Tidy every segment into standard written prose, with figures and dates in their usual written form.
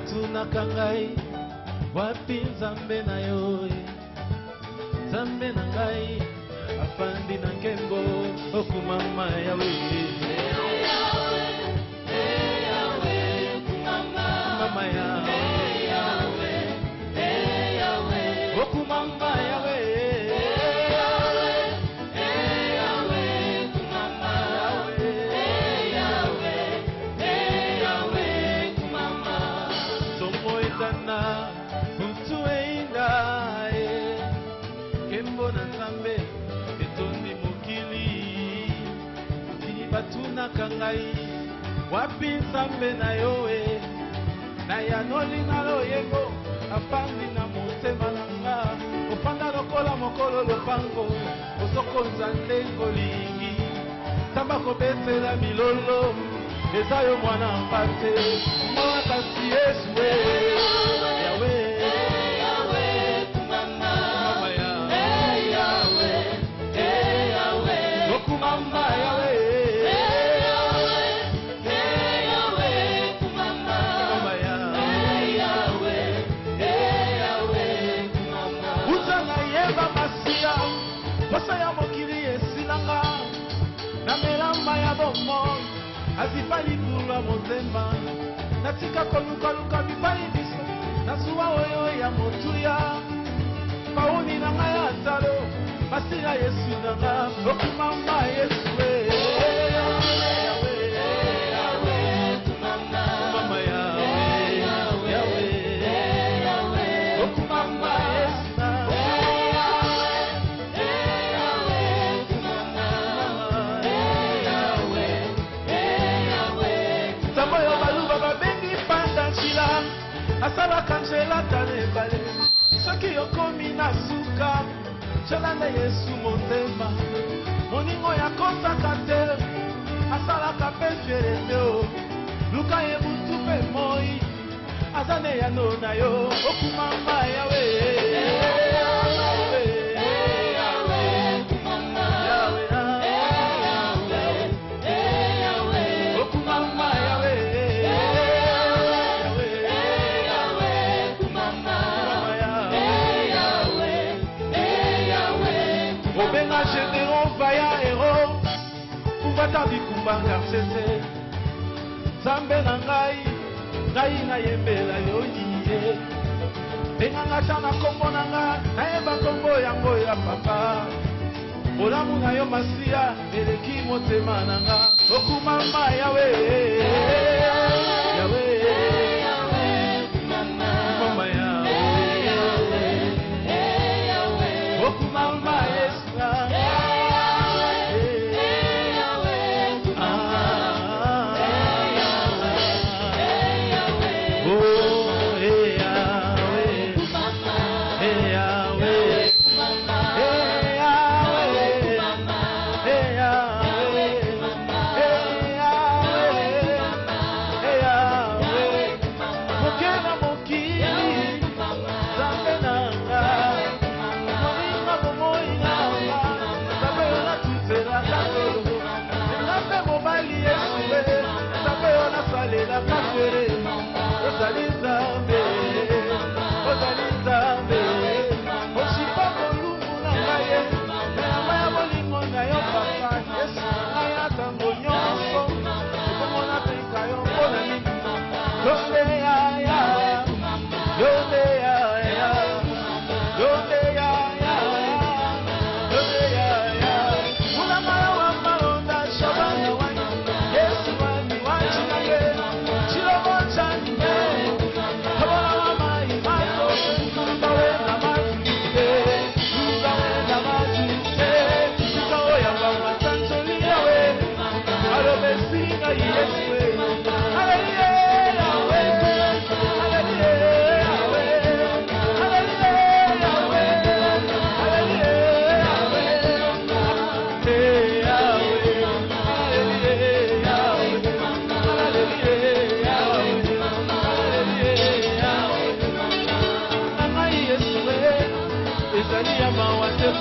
batunaka ngai wapi nzambe na yo nzambe na ngai afandi na nkembo okumama yawe mama yawe okumama yawe batunaka ngai wapi nzambe na yo na yanoli na loyengo afandi na motema na nga ofanda lokola mokolo lopango ozokonza ndenge olingi tamba kobetela milolo eza yo mwana mpate mwana kasi yesu yawe azipali kulwa mozemba natika kolukaluka bipali biso nasuwa oyo ya motuya pauni na ngai atalo masila yesu na nga okumama yesu asala kanjela tane bale soki yokomi na suka chelanda yesu motema moningo ya kosaka te asalaka pe fierete o luka ye butu pe moi azane ya no na yo okumama yawe bikumba karsese zambe na ngai na yembela yo yiye enganga chana kombo na nga nayeba kombo yango ya papa olamu na yo masiya eleki motema na nga okumama yawe yawe mama yawe okumama yesu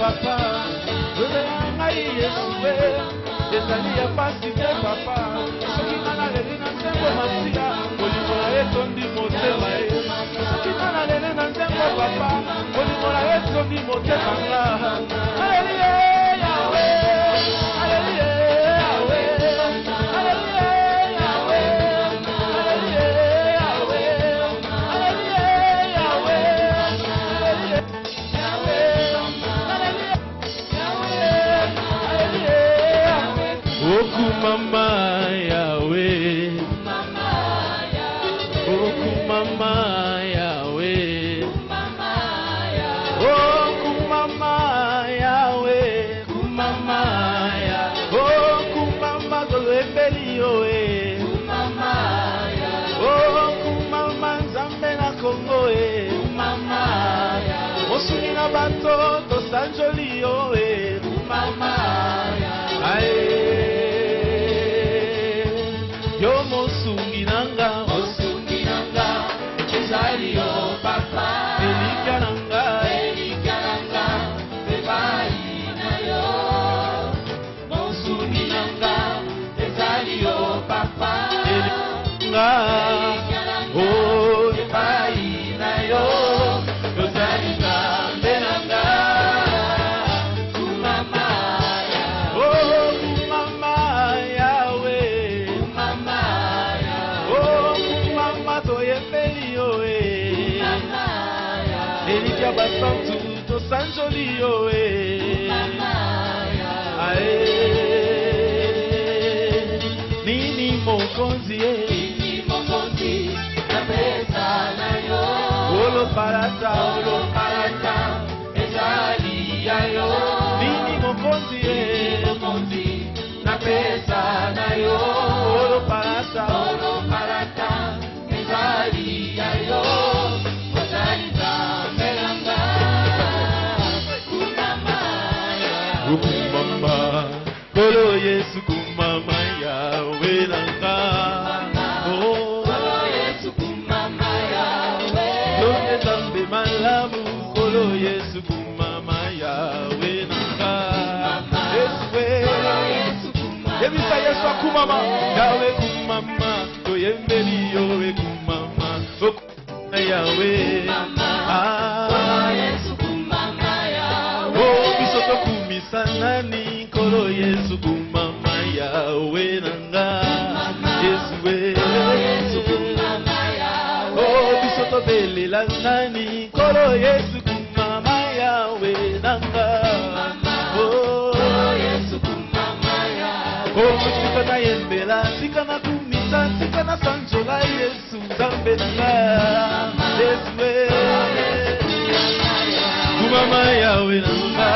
papa, papa, etondi motema ye soki nana lele na nzembo papa bolingo na yo etondi motema nga aleluya yawe aleluya yawe aleluya yawe aleluya yawe aleluya yawe aleluya yawe aleluya yawe okumama yawe okumama yawe okumama yawe kumama ya okumama golebeli yoe kumama ya okumama nzambe na Kongo e kumama ya mosuni na bato tosanjoli yoe kumama ya ae yo mosungi nanga ezali yo papa elika nanga epai na yo mosuni nanga ezali yo papa elika oh epai na yo yozali nzambe nanga kumama oh kumama yawe kumama oh kumama toyembeli yo Elikia basantu to sanjoli yo ae nini mokonzi na pesa na yo olo parata ezali ya yo nini mokonzi na pesa na yo olo parata ezali ya yo kumama kolo Yesu kumama yawe nanga kolo Yesu kumama yawe kolo zambe malamu kolo Yesu kumama yawe nanga Yesu yebisa Yesu kumama yawe kumama toyembeli yowe kumama yawe sanani kolo Yesu kumama yawe nanga Yesu kumama yawe oh bisoto belela nani kolo Yesu kumama yawe nanga oh Yesu kumama yawe oh tika na yembela tika na kumisa tika na sanjola Yesu zambe nanga Yesu kumama yawe nanga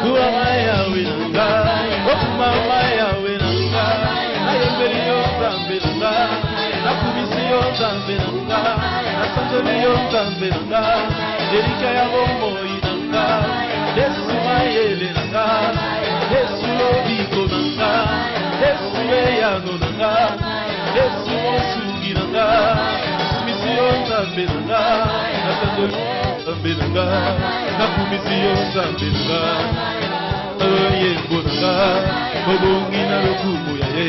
kumama yawe nanga kumama yawe nanga ayembeli yo zambe nanga nakumisi yo zambe nanga nasanjoli yo zambe nanga elika ya bomoi nanga Yesu mayele nanga Yesu lobiko nanga Yesu eyano nanga Yesu mosungi nanga nakumisi yo zambe nanga nasanjoli zambe nanga nakumisi yo zambe nanga yembo nanga mobongi na lokumu ya ye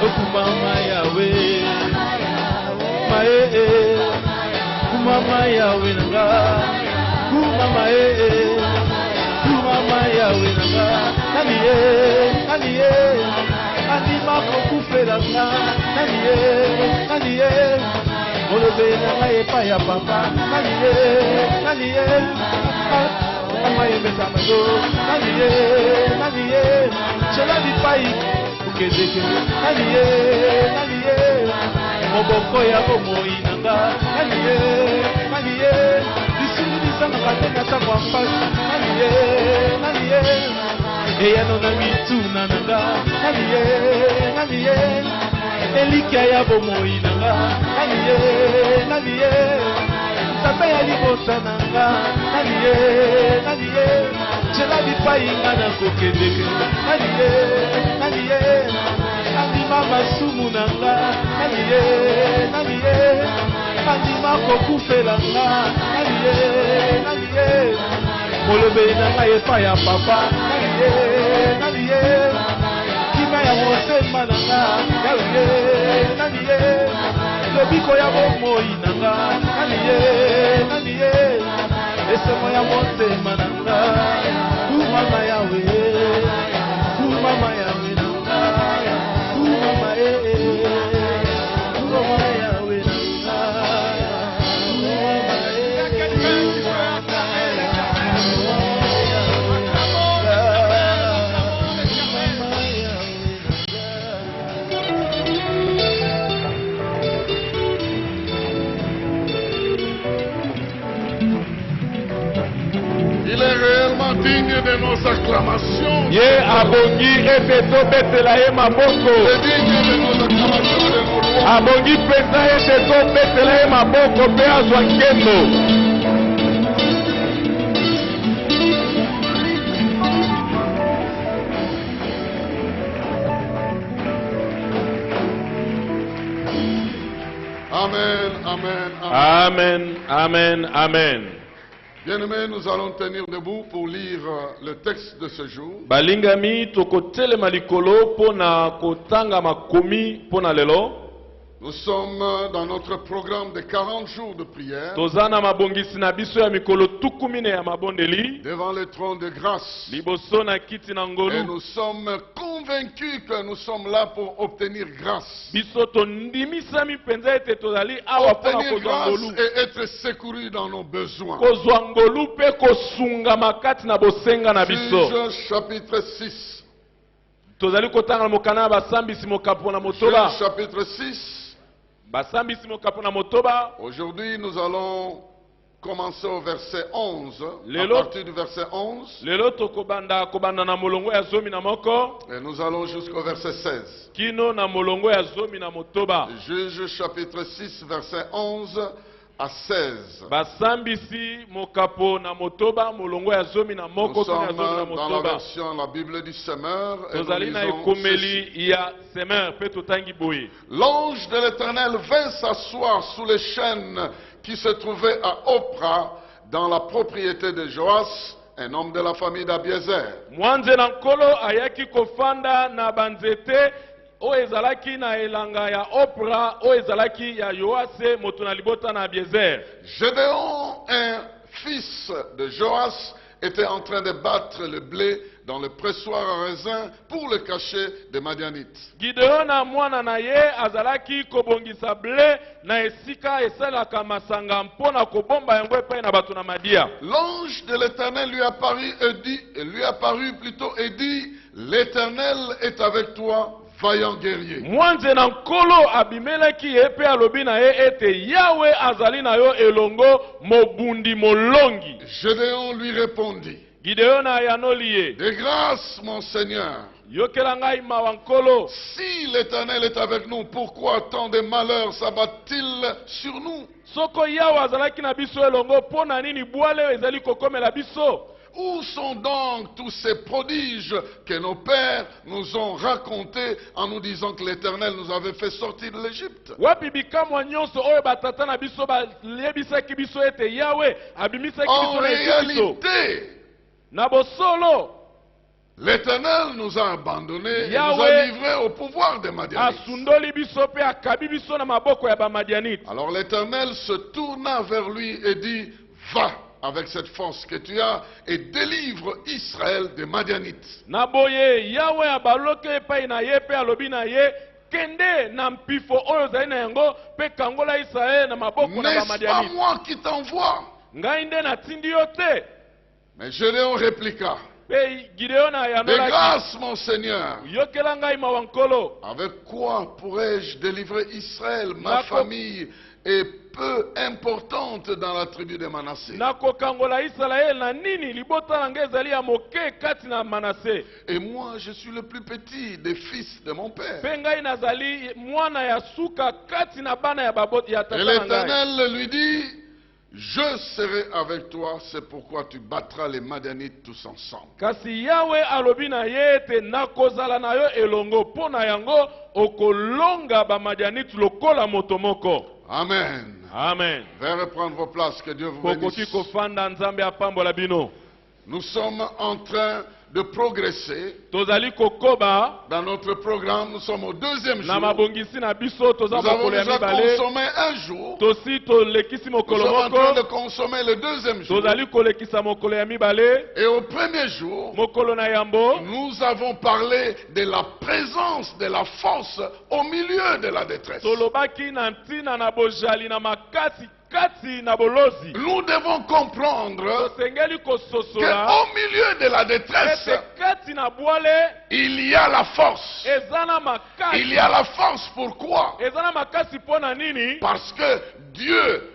okumama yawe mae kumama yawe nanga kumama kumama yawe nanga nani ye ani makokufela nga nani ye olobe nanga epai ya papa nani ye amayembesa mazo nani ye cela bipai ukezeke nani ye moboko ya bomoi nanga nani ye lisulu lisangaka te na ntango ya mpasi nani ye eyano na mituna nanga nani ye elikia ya bomoi nanga nani ye nzambe ya libota nanga nani ye cela bipai nga na kokendeke nani ye andima masumu nanga nani ye andima kokufela nga nani ye molobe nanga epai ya papa nani ye kima ya motema nanga nani ye lobiko ya bomoi nanga nani ye esengo ya motema nanga kumama yawe kumama yawe nanga kumama kumama yawe nanga Il est réellement digne de nos acclamations. Ye abongi ete to betela ye maboko. Il est digne de nos acclamations et de nos louanges. Abongi pesa ete to betela ye maboko pe azwa nkendo. Amen, amen, amen. Amen, amen, amen. Bien-aimés, nous allons tenir debout pour lire le texte de ce jour. Balingami tokotelema likolo pona kotanga makomi pona lelo. Nous sommes dans notre programme de 40 jours de prière Tozana mabongisi na biso ya mikolo tukumine ya mabondeli. devant le trône de grâce. Liboso na kiti na Et ngolu. nous sommes convaincus que nous sommes là pour obtenir grâce. Biso tondimisami penza ete tozali awa pona Obtenir kozwa grâce ngolu. et être secourus dans nos besoins. Kozwa ngolu pe kosunga makati na bosenga na biso. Juge chapitre 6. Tozali kotanga mokana basambisi mokapo na motoba. Juge chapitre 6. Basambisi mokapo na motoba. Aujourd'hui, nous allons commencer au verset 11. À Lelo. partir du verset 11. Lelo tokobanda kobanda na molongo ya zomi na moko. Et nous allons jusqu'au verset 16. Kino na molongo ya zomi na motoba. Juge chapitre 6, verset 11 à 16. Basambisi mokapo na motoba molongo ya zomi na Nous moko kino ya sommes zomi na dans la motoba. version, la Bible du Semeur. Et nous Tozali na lisons ekomeli ceci. ya semer pe totangi boye. L'ange de l'Éternel vint s'asseoir sous les chênes qui se trouvaient à Opra, dans la propriété de Joas, un homme de la famille d'Abiezer. Mwanze na nkolo ayaki kofanda na banzete o ezalaki na elanga ya Opra o ezalaki ya Yoase moto na libota na Abiezer. Gédéon, un fils de Joas, était en train de battre le blé dans le pressoir à raisin pour le cacher des Madianites. Gideon na mwana na ye azalaki kobongisa ble na esika esalaka masanga mpona kobomba yango epai na bato na Madia. L'ange de l'Éternel lui apparut plutôt et dit, l'Éternel est avec toi, vaillant guerrier. Mwanze na nkolo abimeleki ye pe alobi na ye ete Yawe azali na yo elongo mobundi molongi. Gédéon lui répondit, Gideon ayanoli ye. de grâce, mon Seigneur, Yokela ngai mawa nkolo. si l'Éternel est avec nous, pourquoi tant de malheurs s'abattent-ils sur nous? Soko Yawe azalaki na biso elongo pona nini bwale ezali kokomela biso? Où sont donc tous ces prodiges que nos pères nous ont racontés en nous disant que l'Éternel nous avait fait sortir de l'Égypte? Wapi bikamwa nyonso oyo batata na biso balebisaki biso ete Yawe abimisaki En biso na Ejipito. réalité, Na bosolo l'Éternel nous a abandonnés et nous a Yahweh livrés au pouvoir des Madianites. asundoli biso pe akabi biso na maboko ya bamadianite. Alors l'Éternel se tourna vers lui et dit, va avec cette force que tu as et délivre Israël des Madianites. Na boye Yawe abaloke epai na ye pe alobi na ye kende na mpifo oyo zali na yango pe kangola Israel na maboko na N'est-ce pas bamadianite. moi qui t'envoie? Ngai nde natindi yo te. Mais Gédéon répliqua, Pe Gideon de ayanolaki. grâce mon Seigneur, Yokela ngai mawa nkolo. avec quoi pourrais-je délivrer Israël, ma Nako- famille est peu importante dans la tribu de Manassé. Nakokangola Israel na nini libota na ngai ezali ya moke kati na Manase. Et moi, je suis le plus petit des fils de mon père. Pe ngai nazali mwana ya suka kati na bana ya baboti ya Et tata na ngai. l'Éternel lui dit, je serai avec toi, c'est pourquoi tu battras les Madianites tous ensemble. Kasi Yawe alobi na ye ete nakozala na yo elongo mpo na yango okolonga bamadianite lokola moto moko. Amen. Amen. Veuillez reprendre vos places, que Dieu vous Kokoki bénisse. kofanda nzambe apambola bino. Nous sommes en train de progresser. tozali kokoba Dans notre programme, nous sommes au deuxième na jour. mabongisi na biso toza Nous avons mokolo ya déjà mibale consommé un jour. tosi tolekisi Nous mokolo sommes en train de moko consommer le deuxième jour. tozali kolekisa mokolo ya mibale Et au premier jour, mokolo na yambo nous avons parlé de la présence de la force au milieu de la détresse. tolobaki na ntina na bojali na makasi kati na bolozi Nous devons comprendre tosengeli kososola qu'au milieu de la détresse, ete kati na bwale il y a la force. eza na Il y makasi a la force, pourquoi? eza na makasi mpo na nini Parce que Dieu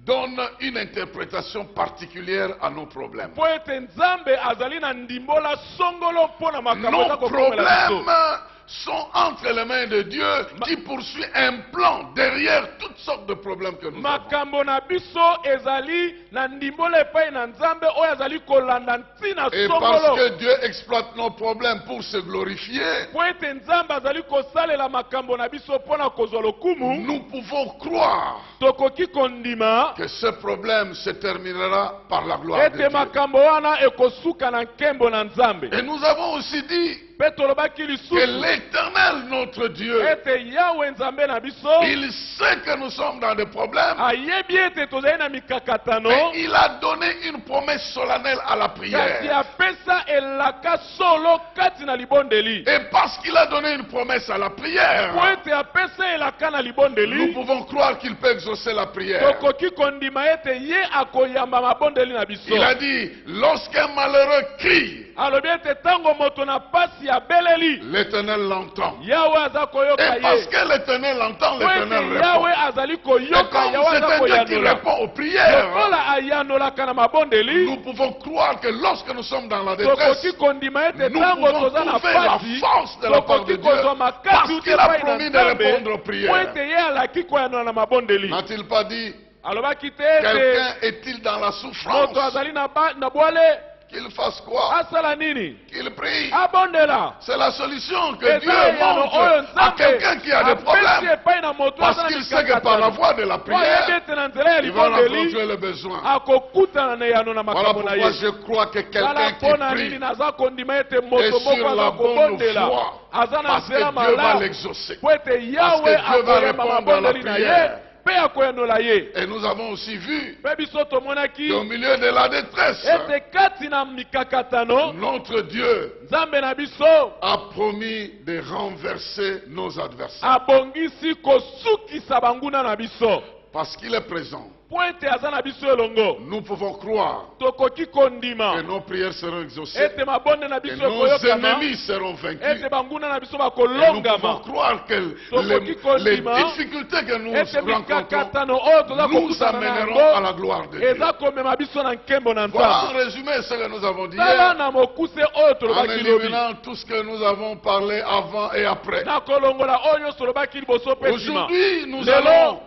donne une interprétation particulière à nos problèmes. mpo ete nzambe azali na ndimbola songolo mpo na makambo Nos eza kokomela biso problèmes sont entre les mains de Dieu qui poursuit un plan derrière toutes sortes de problèmes que nous avons. makambo na biso ezali na ndimbola epai na nzambe oyo azali kolanda ntina Et parce songolo que Dieu exploite nos problèmes pour se glorifier, mpo ete nzambe azali kosalela makambo na biso mpo na kozwa lokumu nous pouvons croire tokoki kondima que ce problème se terminera par la gloire de ete Dieu. makambo wana ekosuka na nkembo na nzambe Et nous avons aussi dit mpe tolobaki que lisusu l'Éternel, notre Dieu, ete yawe nzambe na biso il sait que nous sommes dans des problèmes, ayebi ete tozali na mikakatano mais il a donné une promesse solennelle à la kasi prière. apesa elaka solo kati na libondeli Et parce qu'il a donné une promesse à la po prière, ete apesa elaka na nous libondeli pouvons croire qu'il peut exaucer la prière. tokoki kondima ete ye akoyamba mabondeli na biso Il a dit, lorsqu'un malheureux crie, alobi ete ntango moto na pasi abeleli l'Éternel l'entend. yawe aza koyoka Et parce ye que l'Éternel l'entend, po l'Éternel ete yawe répond. azali Et koyoka comme yawe c'est aza un Dieu qui koyanola répond aux prières, lokola ayanolaka na mabondeli nous pouvons croire que lorsque nous sommes dans la tokoki détresse, kondima ete nous ntango pouvons toza na trouver la pasi force de la part de tokoki Dieu kozwa makasi parce uti qu'il a epai na promis de nzambe répondre aux po prières. ete ye alaki koyanola na mabondeli N'a-t-il pas dit, alobaki te ete quelqu'un est-il dans la souffrance, moto azali na bwale qu'il fasse quoi? asala nini Qu'il prie. abondela C'est la solution que eza Dieu eyano oyo montre à nzambe quelqu'un qui a des apesi problèmes. epai na moto Parce aza na qu'il sait que par la mikakatano voie de la po ayebi prière, ete na nzela ya il va libondeli rencontrer le besoin. akokutana na eyano na Voilà makambo na pourquoi ye je crois que tala quelqu'un mpo na qui nini prie naza kondima ete est moto sur moko la aza bonne kobondela voie. aza na Parce que nzela Dieu va malamu l'exaucer. po ete yawe Dieu va akoyamba répondre à la mabondeli na ye prière. mpe akoyanola ye Et nous avons aussi vu mpe biso tomonaki qu'au milieu de la détresse, ete kati na mikakatano notre Dieu nzambe na biso a promis de renverser nos adversaires. abongisi kosukisa banguna na biso Parce qu'il est présent. po ete aza na biso elongo Nous pouvons croire tokoki que kondima nos prières seront exaucées. ete mabonde na Que biso nos ekoyokama ennemis seront vaincus. ete banguna na biso Et nous bakolongama pouvons croire que Tokoki les kondima, difficultés que nous ete rencontrons mikakatano oyo toza nous kokutana na amèneront à la yango gloire de Dieu. eza komema biso na nkembo na Voilà en nzambe résumé ce que nous avons dit tala hier, na mokuse oyo en tolobaki lobi éliminant tout ce que nous avons parlé avant et après. na kolongola oyo nyonso tolobaki liboso mpe nsima Aujourd'hui, lelo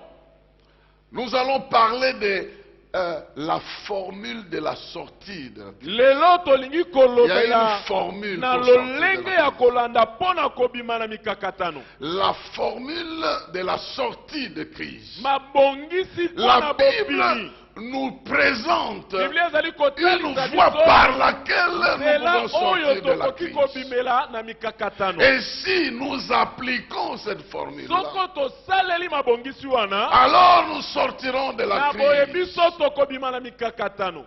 nous allons parler de la formule de la sortie de la vie. lelo tolingi Il y a kolobela une formule na pour sortir de lolenge la ya vie. kolanda mpo na kobima na mikakatano La formule de la sortie de crise. mabongisi mpo La na bobimi Bible nous présente biblia ezali une kotalisa voie biso par laquelle nous nzela pouvons oyo sortir de la tokoki crise. kobimela na mikakatano Et si nous appliquons cette formule-là, soko tosaleli mabongisi wana alors nous sortirons de la na boye crise. biso tokobima na mikakatano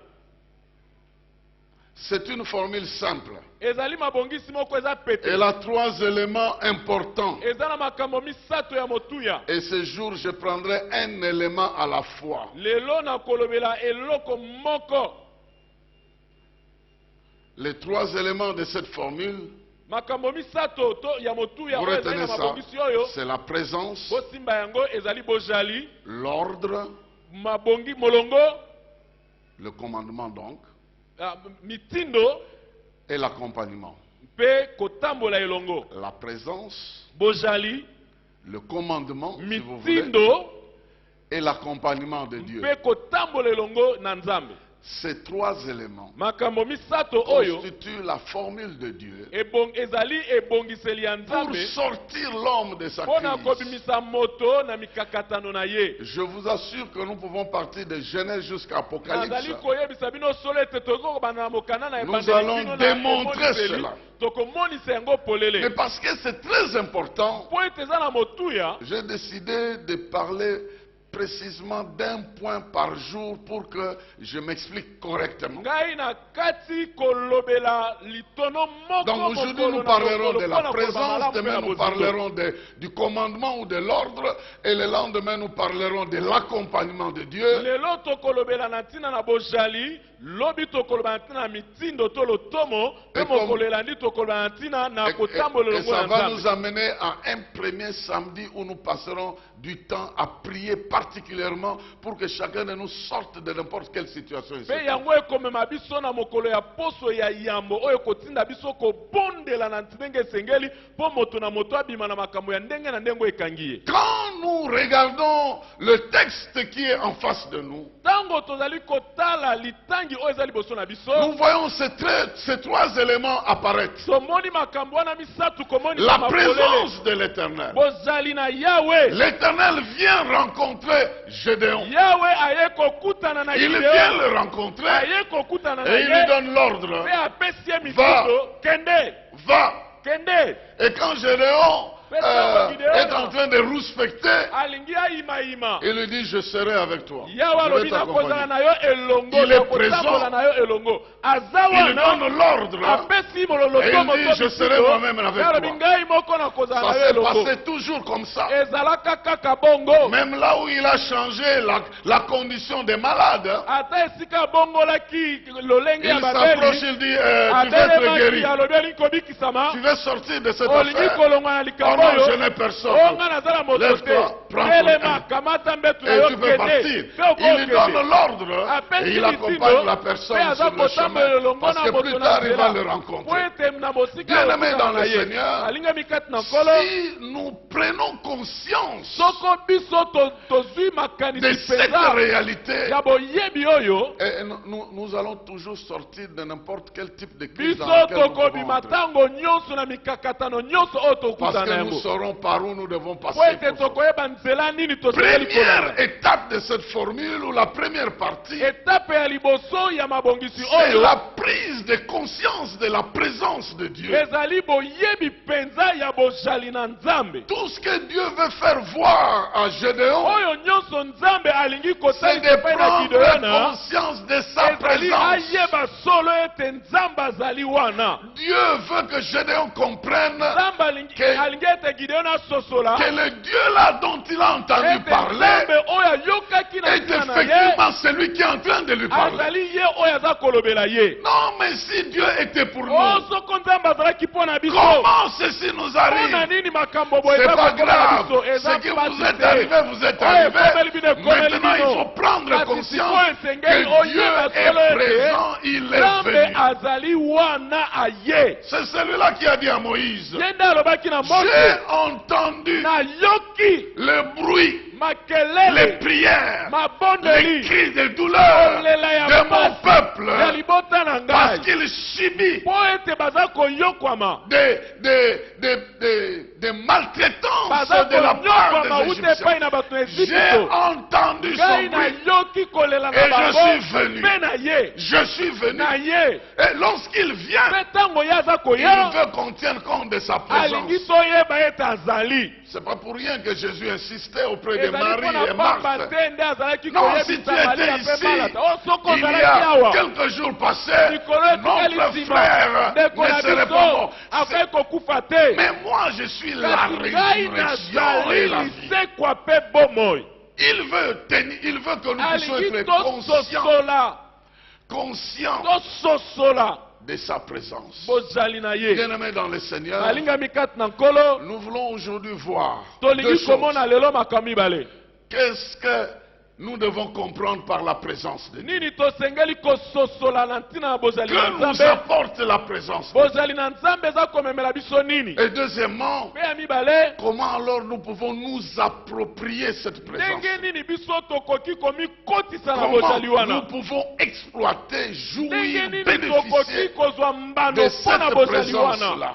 C'est une formule simple. ezali mabongisi moko eza pete Elle a trois éléments importants. eza na makambo misato ya motuya Et ce jour, je prendrai un élément à la fois. lelo nakolobela eloko moko Les trois éléments de cette formule, makambo misato ya motuya vous oyo ezali retenez na ça, mabongisi oyo c'est la présence, bosimba yango ezali bojali l'ordre, mabongi molongo le commandement donc, mitindo et l'accompagnement. mpe kotambola elongo La présence, bojali le commandement, si vous voulez, mitindo et l'accompagnement de Dieu. mpe kotambola elongo na nzambe Ces trois éléments makambo misato oyo constituent la formule de Dieu ezali ebongiseli ya pour Nzambe sortir l'homme de sa pona crise. kobimisa moto na mikakatano na ye. Je vous assure que nous pouvons partir de Genèse jusqu'à Apocalypse. Nazali koyebisa bino solo ete tozokobanda na mokana na Nous ebandeli allons bino na démontrer emoniseli, cela. tokomonisa yango Mais polele parce que c'est très important, po ete eza na motuya j'ai décidé de parler précisément d'un point par jour pour que je m'explique correctement. ngai na kati kolobela litono moko Donc aujourd'hui nous parlerons de la présence, demain nous parlerons du commandement ou de l'ordre, et le lendemain nous parlerons de l'accompagnement de Dieu. lelo tokolobela na ntina na bozali lobi tokoloba na ntina na mitindo to lotomo pe mokolo elandi tokoloba na ntina na kotambola Et ça longo na va nous Nzambe. amener à un premier samedi où nous passerons du temps à prier particulièrement pour que chacun de nous sorte de n'importe quelle situation ici. Pe yango ekomema biso na mokolo ya poso ya yambo oyo kotinda biso kobondela na ndenge esengeli mpo moto na moto abima na makambo ya ndenge na ndenge ekangi ye. Quand nous regardons le texte qui est en face de nous, Tango tozali kotala litangi oyo eza liboso na biso nous voyons ces trois éléments apparaître. tomoni makambo wana misatu komonisa La makolele présence de l'Éternel. bozali na Yawe. L'Éternel vient rencontrer Gédéon. Yawe aye kokutana na Il vient Gideon le rencontrer aye kokutana na et il lui ye donne l'ordre. pe apesi ye mitindo kende Va. kende Et quand Gédéon est en train de rouspecter, alingi ayimayima il lui dit, je serai avec toi. Yawe Je vais alobi nakozala t'accompagner. na yo elongo Il est nakotambola na yo elongo aza Il wana donne l'ordre. apesi mololo Et il to dit, moto je serai moi-même avec Ye alobi toi. ngai moko nakozala Ça na yo s'est elongo passé toujours comme ça. ezalaka kaka bongo Même là où il a changé la condition des malades, ata esika abongolaki lolenge il ya s'approche, babeli il dit, tu veux être guéri. atelemaki alobi alingi kobikisama Tu veux sortir de cette olingi affaire. kolongwa na Oh likambo non, je oyo n'ai personne. onga naza na moto te Lève-toi, prends ton elema aile. kamata mbetu na Et yo tu peux kende partir. pe Il lui donne okokende l'ordre apesi et il accompagne mitindo la pe personne aza sur le kotambola chemin. elongo Parce na que moto plus na tard, il va nzela le po rencontrer. ete na mosika Bien-aimés dans okutana na le ye Seigneur, alingami kati na nkolo si nous prenons conscience soko biso tozwi de makanisi cette mpenza réalité, ya boyebi oyo et nous allons toujours sortir de n'importe quel type de crise biso dans laquelle nous pouvons tokobima entrer. ntango nyonso na mikakatano nyonso oyo Parce tokutana que nous yango saurons par où nous devons po passer. ete pour sortir. tokoyeba nzela nini tosengeli kolala Première étape de cette formule, ou la première partie, etape ya liboso ya mabongisi c'est oyo la prise de conscience de la présence de Dieu. ezali boyebi mpenza ya bozali na Nzambe. Tout ce que Dieu veut faire voir à Gédéon, oyo nyonso Nzambe alingi c'est kotalisa de epai na prendre Gideona conscience de sa ezali présence. ayeba solo ete Nzambe azali wana. Dieu veut que Gédéon comprenne Nzambe alingi ete Gideona asosola que le Dieu là dont il a entendu ete parler Nzambe oyo ayokaki na est ntina na ye effectivement celui qui est en train de lui parler. azali ye oyo aza kolobela ye. Non, mais si Dieu était pour o nous, soko Nzambe azalaki mpo na biso comment ceci nous mpo na arrive? nini makambo boye C'est eza pas kokola na grave. biso Ce eza qui vous pasi est te. arrivé, vous êtes Oyo arrivé. ekomeli bino ekomeli Maintenant, il bino. faut prendre Kasi conscience sikoyo esengeli que Dieu oyeba est solo ete présent, il est Nzambe venu. azali wana aye. C'est celui-là qui a dit à Moïse, ye nde alobaki na j'ai Moïse entendu nayoki le bruit, les makelele prières, les mabondeli cris de douleur kolela ya de mon pasi peuple, ya libota na parce ngai qu'il subit mpo ete baza koyokwama des maltraitances baza de la part konyokwama des uta epai Égyptiens. na bato ya J'ai Ejipito. entendu son ngai bruit. nayoki kolela na Et je bango suis venu. mpe na ye Je suis venu. na ye Et lorsqu'il vient, mpe ntango ye aza il koya veut qu'on tienne compte de sa alingi présence. toyeba ete azali C'est pas pour rien que Jésus insistait auprès de ezali mpo Marie na et pamba Marthe. te nde azalaki Non, si tu koyebisa maria étais mpe ici, malata o soko il y ozalaki a awa quelques jours passés, likolo etikali notre nsima frère ndeko ne na serait pas biso mort. akoki kokufa te Mais moi, je suis la kasi ngai résurrection et nazali la vie. lisekwa mpe bomoi. Il veut que nous puissions alingi être conscients, tososola conscients de sa présence. bozali na ye. Bien-aimés dans le Seigneur, alingami kati na nkolo nous voulons aujourd'hui voir deux tolingi choses. komona lelo makambo mibale. Qu'est-ce que nous devons comprendre par la présence de Dieu. nini tosengeli kososola na ntina na bozali na Que nous Nzambe apporte la présence de Dieu. bozali na Nzambe eza komemela biso nini Et deuxièmement, pe ya mibale comment alors nous pouvons nous approprier cette présence? ndenge nini biso tokoki komikotisa na Comment bozali nous wana pouvons exploiter, ndenge jouir, nini bénéficier tokoki kozwa mbano de mpo na cette bozali wana présence-là?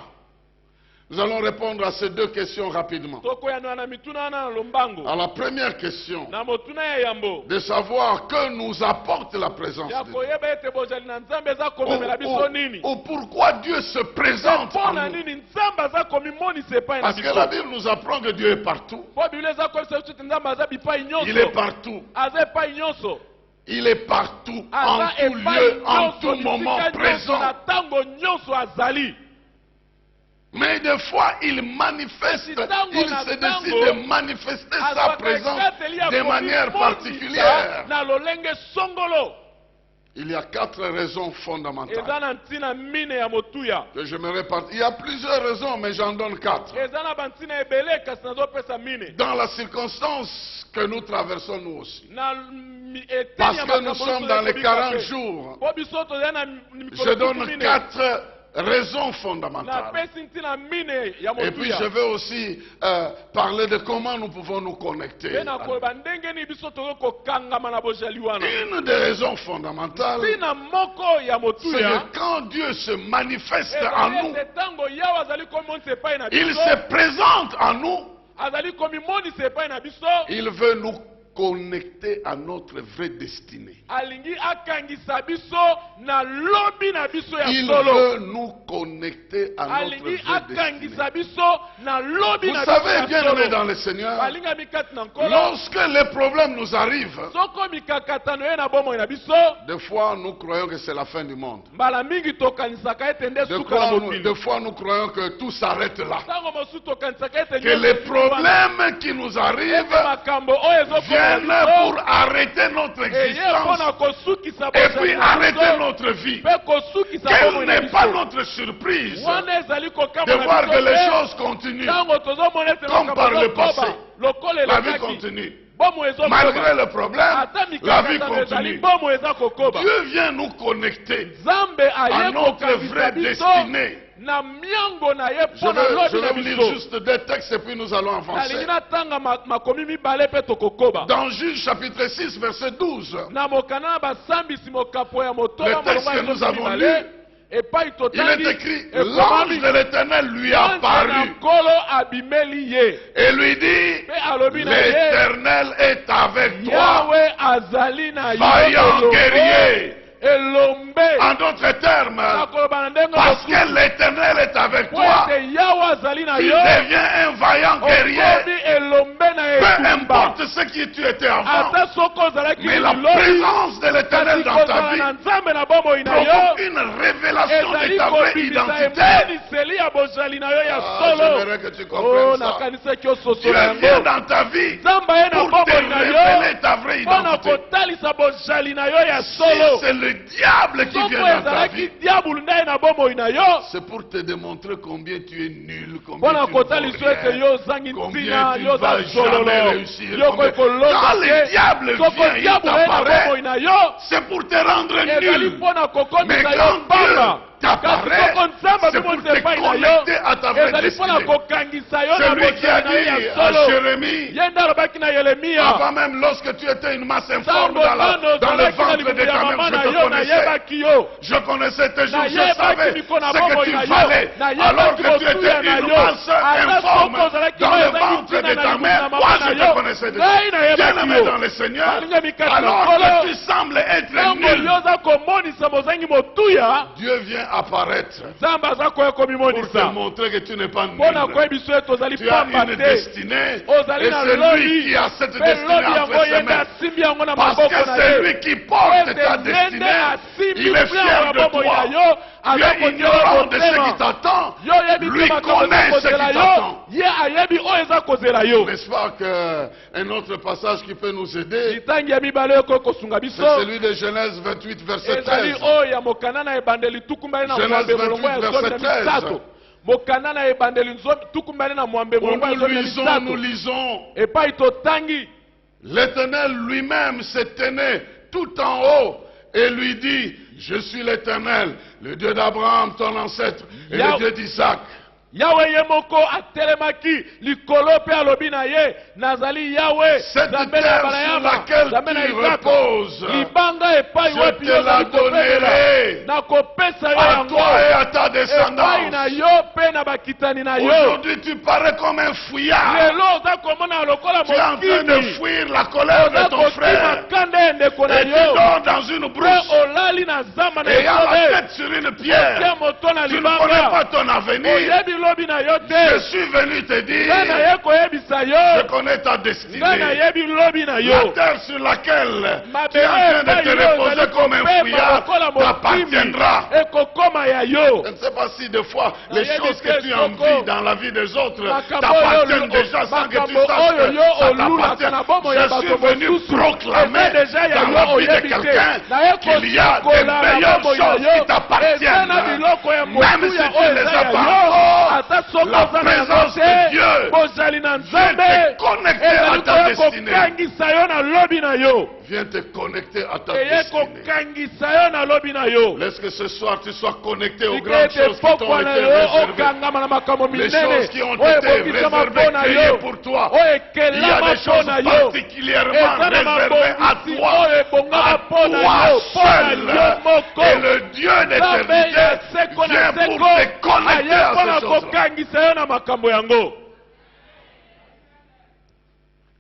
Nous allons répondre à ces deux questions rapidement. tokoyanola na mituna wana na lombango À la première question, na motuna ya yambo de savoir que nous apporte la présence ya de Dieu. koyeba ete bozali na Nzambe eza komemela biso nini Ou pourquoi Dieu se présente mpo en na nous. nini Nzambe aza komimonisa epai na Parce que biso la Bible nous apprend que Dieu est partout. mpo biblia eza koyebisa biso ete Nzambe aza bipai Il est nyonso partout. aza epai nyonso Il est partout, en aza tout epai lieu, en nyonso tout moment bisika nyonso présent. na ntango nyonso azali Mais des fois, il manifeste, il se décide de manifester sa présence de manière particulière. na lolenge songolo Il y a 4 raisons eza fondamentales na ntina mine ya motuya que je me répète. Il y a plusieurs raisons, mais j'en donne 4. eza na bantina ebele kasi nazopesa mine Dans la circonstance que nous traversons nous aussi. na eteni Parce ya que nous makambo sommes nyonso dans les ekobika 40 pe. jours. Po biso tozali na Je donne 4 raisons fondamentales. napesi ntina mine ya Et puis je motuya vais aussi parler de comment nous pouvons nous connecter. mpe nakoloba ndenge nini biso tokoki kokangama na bozali wana Une des raisons fondamentales, ntina moko ya c'est motuya que quand Dieu se manifeste en ezali nous, ete ntango yawe azali komonisa epai na il biso se présente en nous, azali komimonisa epai na biso il veut nous connecter à notre vraie destinée. alingi akangisa biso na lobi na biso ya Il solo veut nous connecter à notre alingi vraie destinée. akangisa biso na lobi Vous na biso savez, bien ya aimés solo dans le Seigneur, balingami kati na nkolo lorsque les problèmes nous arrivent, soko mikakatano ye na bomoi na biso des fois nous croyons que c'est la fin du monde. mbala mingi tokanisaka ete nde suka na mokili Des fois nous croyons que tout s'arrête là. ntango mosusu tokanisaka ete Que les problèmes qui nous ete arrivent makambo oyo ezokoma viennent pour arrêter notre eye mpona existence kosukisa et bozali puis na arrêter biso notre vie. mpe kosukisa Quelle bomoi na n'est pas biso notre surprise wana ezali de kokama voir na que les biso choses continuent. ntango tozomona ete Comme par le passé. lokola La vie elekaki continue. bomoi Malgré ezokoba le problème, ata la vie mikakatano ezali continue. bomoi eza kokoba Dieu vient nous connecter nzambe à aye notre kokangisa vraie biso destinée. na miango na ye Je mpo na vais lobi na vous lire biso juste des textes et puis nous allons avancer. nalingi natanga makomi mibale mpe tokokoba Dans Juge chapitre 6, verset 12, na mokanda na basambisi mokapo ya le motoba texte que nous avons lu, epai il totangi est écrit, l'ange de l'Éternel lui a na apparu nkolo abimeli ye et lui dit, mpe alobi na ye l'Éternel est avec toi, yawe azali na yo vaillant elombe guerrier. elombe En d'autres termes, nakoloba na ndenge parce que l'Éternel est avec po toi, ete yawe azali na tu yo deviens un vaillant guerrier. okomi elombe na Peu etumba importe ce qui tu étais avant, ata soko ozalaki mais la lilobi présence de l'Éternel kasi dans ta kozala vie na nzambe na bomoi na yo provoque une révélation de ezali ta vraie kobimisa identité. emoniseli ya bozali na yo ya solo J'aimerais que tu o comprennes ça. nakanisaki Dieu ososola vient yango dans ta vie nzambe aye na pour te bomoi na yo révéler ta vraie mpo na identité. kotalisa bozali na yo ya Si solo c'est le diable qui soko vient dans ta ezalaki vie, diabulu nde aye na bomoi na yo c'est pour te démontrer combien tu es nul, mpo combien na tu ne vaux kotalisa ete rien, yo ozangi combien ntina tu yo ne vas oza sololo jamais réussir. yo koki kolonga Quand le diable te soko vient, il diabulu aye na t'apparaît, bomoi na yo c'est pour te rendre ezali nul. mpo na Mais kokomisa yo quand pamba Dieu t'apparaît, soko nzambe c'est pour abimonisa te epai na yo connecter à ta vraie ezali mpo na destinée. kokangisa yo na Celui qui a bozali na yo dit ya à solo Jérémie, ye nde alobaki na yeremia avant même lorsque tu étais une masse informe ntango dans nano le ozalaki na ventre libumu de ya ta mama mère, na je te yo connaissais. nayebaki yo Je connaissais tes jours, je nayebaki savais miko na ce que bomoi tu na yo valais. Alors nayebaki que tu motuya étais na une yo masse ata informe soko ozalaki dans mo le ezaki ventre ntina de na ta libumu mère, na moi mama je na te yo connaissais déjà. ngai nayebaki Bien-aimé yo dans le Seigneur, balinga mikati na alors nkolo que tu sembles être ntango nul, yo oza komonisa bozangi motuya Dieu vient apparaître nzambe aza koya pour te komimonisa montrer que tu n'es pas mpo na nul. koyebisa yo ete ozali Tu as pamba une te destinée ozali et na c'est lui lobi qui a cette mpe destinée lobi entre yango ses ye nde mains. asimbi yango na Parce maboko que na c'est ye lui qui porte ta ete nde destinée. asimbi Il est plia fier ya de bomoi na toi. yo Tu aza es kotiela ignorant de ce qui motema t'attend. yo oyebi Lui te makambo connaît eza ce qui kozela yo t'attend. ye ayebi oyo eza kozela yo N'est-ce pas qu'un autre passage qui peut nous aider, litangi ya mibale oyo koki kosunga biso c'est celui de Genèse 28, verset ezali 13. oyo ya mokanda na ebandeli tukumbali na Genèse mwambe molongo ya 28, zomi na verset 13. misato mokanda na ebandeli tukumbali na mwambe Où molongo ya nous zomi na lisons, nous misato lisons. epai totangi l'Éternel lui-même se tenait tout en haut et lui dit, je suis l'Éternel, le Dieu d'Abraham, ton ancêtre, et le Dieu d'Isaac. Yahweh yemoko atelemaki likolo pe alobi na ye nazali Yahweh cette terre sur laquelle tu reposes, libanga epai je te la donnerai na kopesa yo à yango toi et à ta epai descendance. na yo pe na bakitani na yo. Aujourd'hui tu parais comme un fouillard. Lelo oza komona lokola Tu es en train de mokili fuir la colère de ton frère. kanda ndeko na Et tu yo dors dans une pe brousse, olali na zamba na ayant la esobe tête sur une pierre. moto na Tu ne connais libanga pas ton avenir. oyebi lobi na yo Je te suis venu te dire, nga na ye koyebisa je yo connais ta nga na destinée. yebi lobi na La yo terre sur laquelle Ma tu es en train de te belle, reposer comme un fouillard t'appartiendra. ekokoma ya yo. Je ne sais pas si des fois les Na choses yebi que tu te envies soko. dans la vie des autres Makambo t'appartiennent oyo- déjà sans que tu makambo saches oyo que yo ça olulaka na bomo ya t'appartient. Je bato suis venu mosusu. proclamer Eza deja ya dans yo la vie de oyebi te. quelqu'un Na ye qu'il y a kosukola des na meilleures bomo ya choses yo. qui Eza t'appartiennent. na biloko ya Même mosusu si ya tu oyo ne les eza as ya pas yo. encore, Ata soko la oza na yango présence de te Dieu bozali na vient nzambe te connecter à ezali ta destinée. kokangisa yo na lobi na yo. Viens te connecter à ta eye destinée. kokangisa yo na lobi na yo. Laisse que ce soir tu sois connecté aux Ike grandes ete choses qui t'ont pokwa na été yo réservées. okangama na makambo Les minene choses qui ont oyo été ebongisama réservées, mpo na créées yo pour toi. oyo Il y a ekelama des mpo choses na yo particulièrement eza na réservées à mabongisi toi. oyo ebongama À mpo na yo toi mpo na seul. yo moko. Et le Dieu Nzambe ya d'éternité seko vient na pour seko te connecter aye à mpo na ces choses-là. kokangisa yo na makambo yango.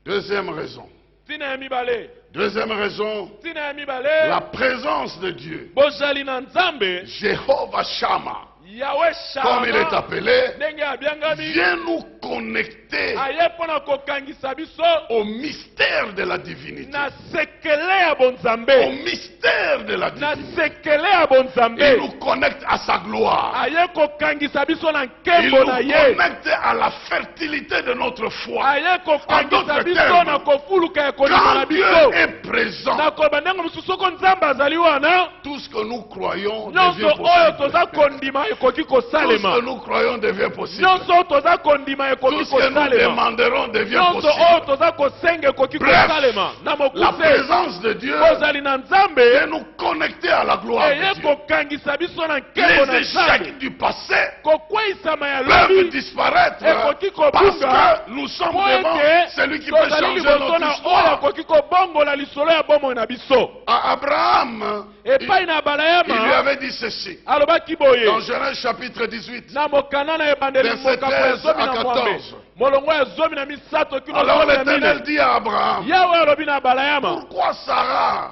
Deuxième raison. Ntina ya mibale Deuxième raison, ntina ya mibale la présence de Dieu. bozali na nzambe Jéhovah Shammah, yawe comme il est shama appelé, ndenge abiangami vient nous connecter aye mpo na kokangisa biso au mystère de la divinité. na sekele ya Au bonzambe mystère de la na divinité. sekele ya Il bonzambe nous connecte à sa gloire. aye kokangisa biso na Il nkembo nous na ye connecte à la fertilité de notre foi. aye kokangisa d'autres biso termes, na kofuluka ya kondima na Quand Dieu biso est présent, na koloba ndenge mosusu oko nzambe azali wana tout ce que nous croyons nyonso devient oyo possible. toza kondima ekoki Tout ce kosalema que nous croyons devient possible. nyonso oyo toza kondima Tout ekoki ce que nous kosalema demanderons devient nyonso oyo possible. toza kosenga ekoki Bref, kosalema na La mokuse présence de Dieu kozali na nzambe est nous connecter à la gloire eye de Dieu. kokangisa biso na nkembo na Les nzambe échecs du passé kokweyisama ya peuvent lobi disparaître ekoki parce kobunga que nous sommes po devant ete celui qui peut tozali changer liboso notre na oyo histoire. akoki kobongola lisolo ya bomoi na biso. À Abraham, Epai na il lui balayama avait dit ceci. alobaki boye Dans Genèse chapitre 18. na mokanda na ebandeli Verset mokambo ya 13 zomi à na mwambe 14. molongo ya zomi na misato kino Alors zomi na l'Éternel mine dit à Abraham, yawe alobi na balayama pourquoi Sarah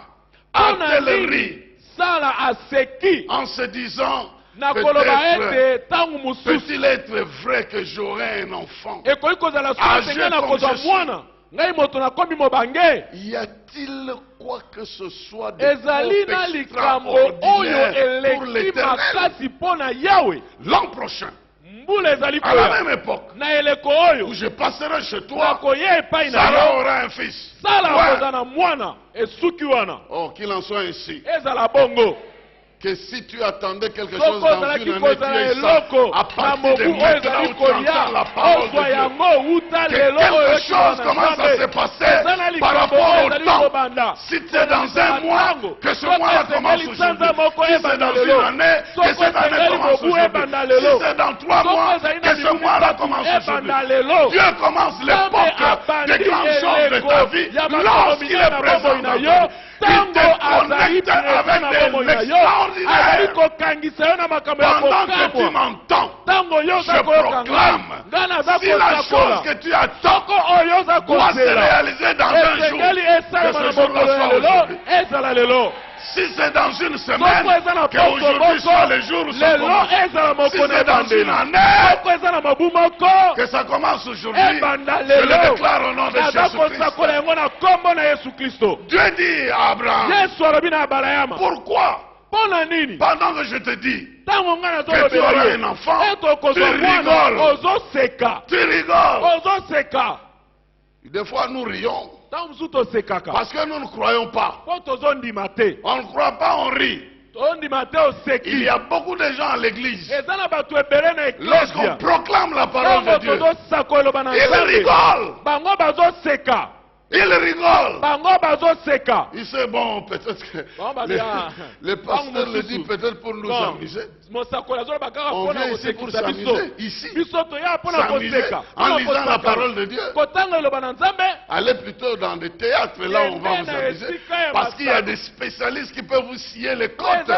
mpona a-t-elle nini ri sala aseki en se disant, na koloba peut-être ete ntango mosusu peut-il être vrai que j'aurai un enfant? ekoki kozala Âgé soki na comme kozwa je suis. mwana ngai moto nakomi mobange Y a-t-il quoi que ce soit de ezali trop na likambo oyo extraordinaire pour eleki l'Éternel? makasi mpo na yawe L'an prochain, mbula ezali à la koya même époque, na eleko oyo où je passerai chez toi, nakoya epai na Sarah yo aura un fils. sala Ouais. koza na mwana esuki wana Oh, qu'il en soit ainsi. ezala bongo Que si tu attendais quelque chose soko dans ozalaki une année, kozala tu es ça. eloko À na partir mobu de oyo maintenant ezali où tu entends la kolia parole ozwa de Dieu, yango wuta que lelo oyo quelque chose commence à se passer eza na par likambo rapport oyo au ezali temps. kobanda Si c'est dans un mois, que ce mois commence aujourd'hui. Si c'est dans une année, que cette année commence aujourd'hui. Si c'est dans 3 mois, que ce mois-là commence aujourd'hui. Dieu commence l'époque des grandes choses de ta vie lorsqu'il est présent dans ta vie. Il te connecte avec des extraordinaires. Pendant que tu m'entends, je proclame, si la chose que tu attends doit se réaliser dans un jour, que ce jour-là soit aujourd'hui. Si c'est dans une semaine, qu'aujourd'hui soit le jour où ça commence. Si c'est dans une année, que ça commence aujourd'hui, je le déclare au nom de Jésus-Christ. Dieu dit à Abraham, pourquoi, pendant que je te dis que tu auras un enfant, tu rigoles. Des fois nous rions parce que nous ne croyons pas. On ne croit pas, on rit. Il y a beaucoup de gens à l'église. Lorsqu'on proclame la parole de Dieu, ils rigolent. Il rigole. Bango bazo seka. Il sait, bon, peut-être que le pasteur le dit peut-être pour nous amuser. On vient ici pour s'amuser. Ici, s'amuser en lisant la parole de Dieu. Allez plutôt dans des théâtres, là on va vous amuser. Parce qu'il y a des spécialistes qui peuvent vous scier les côtes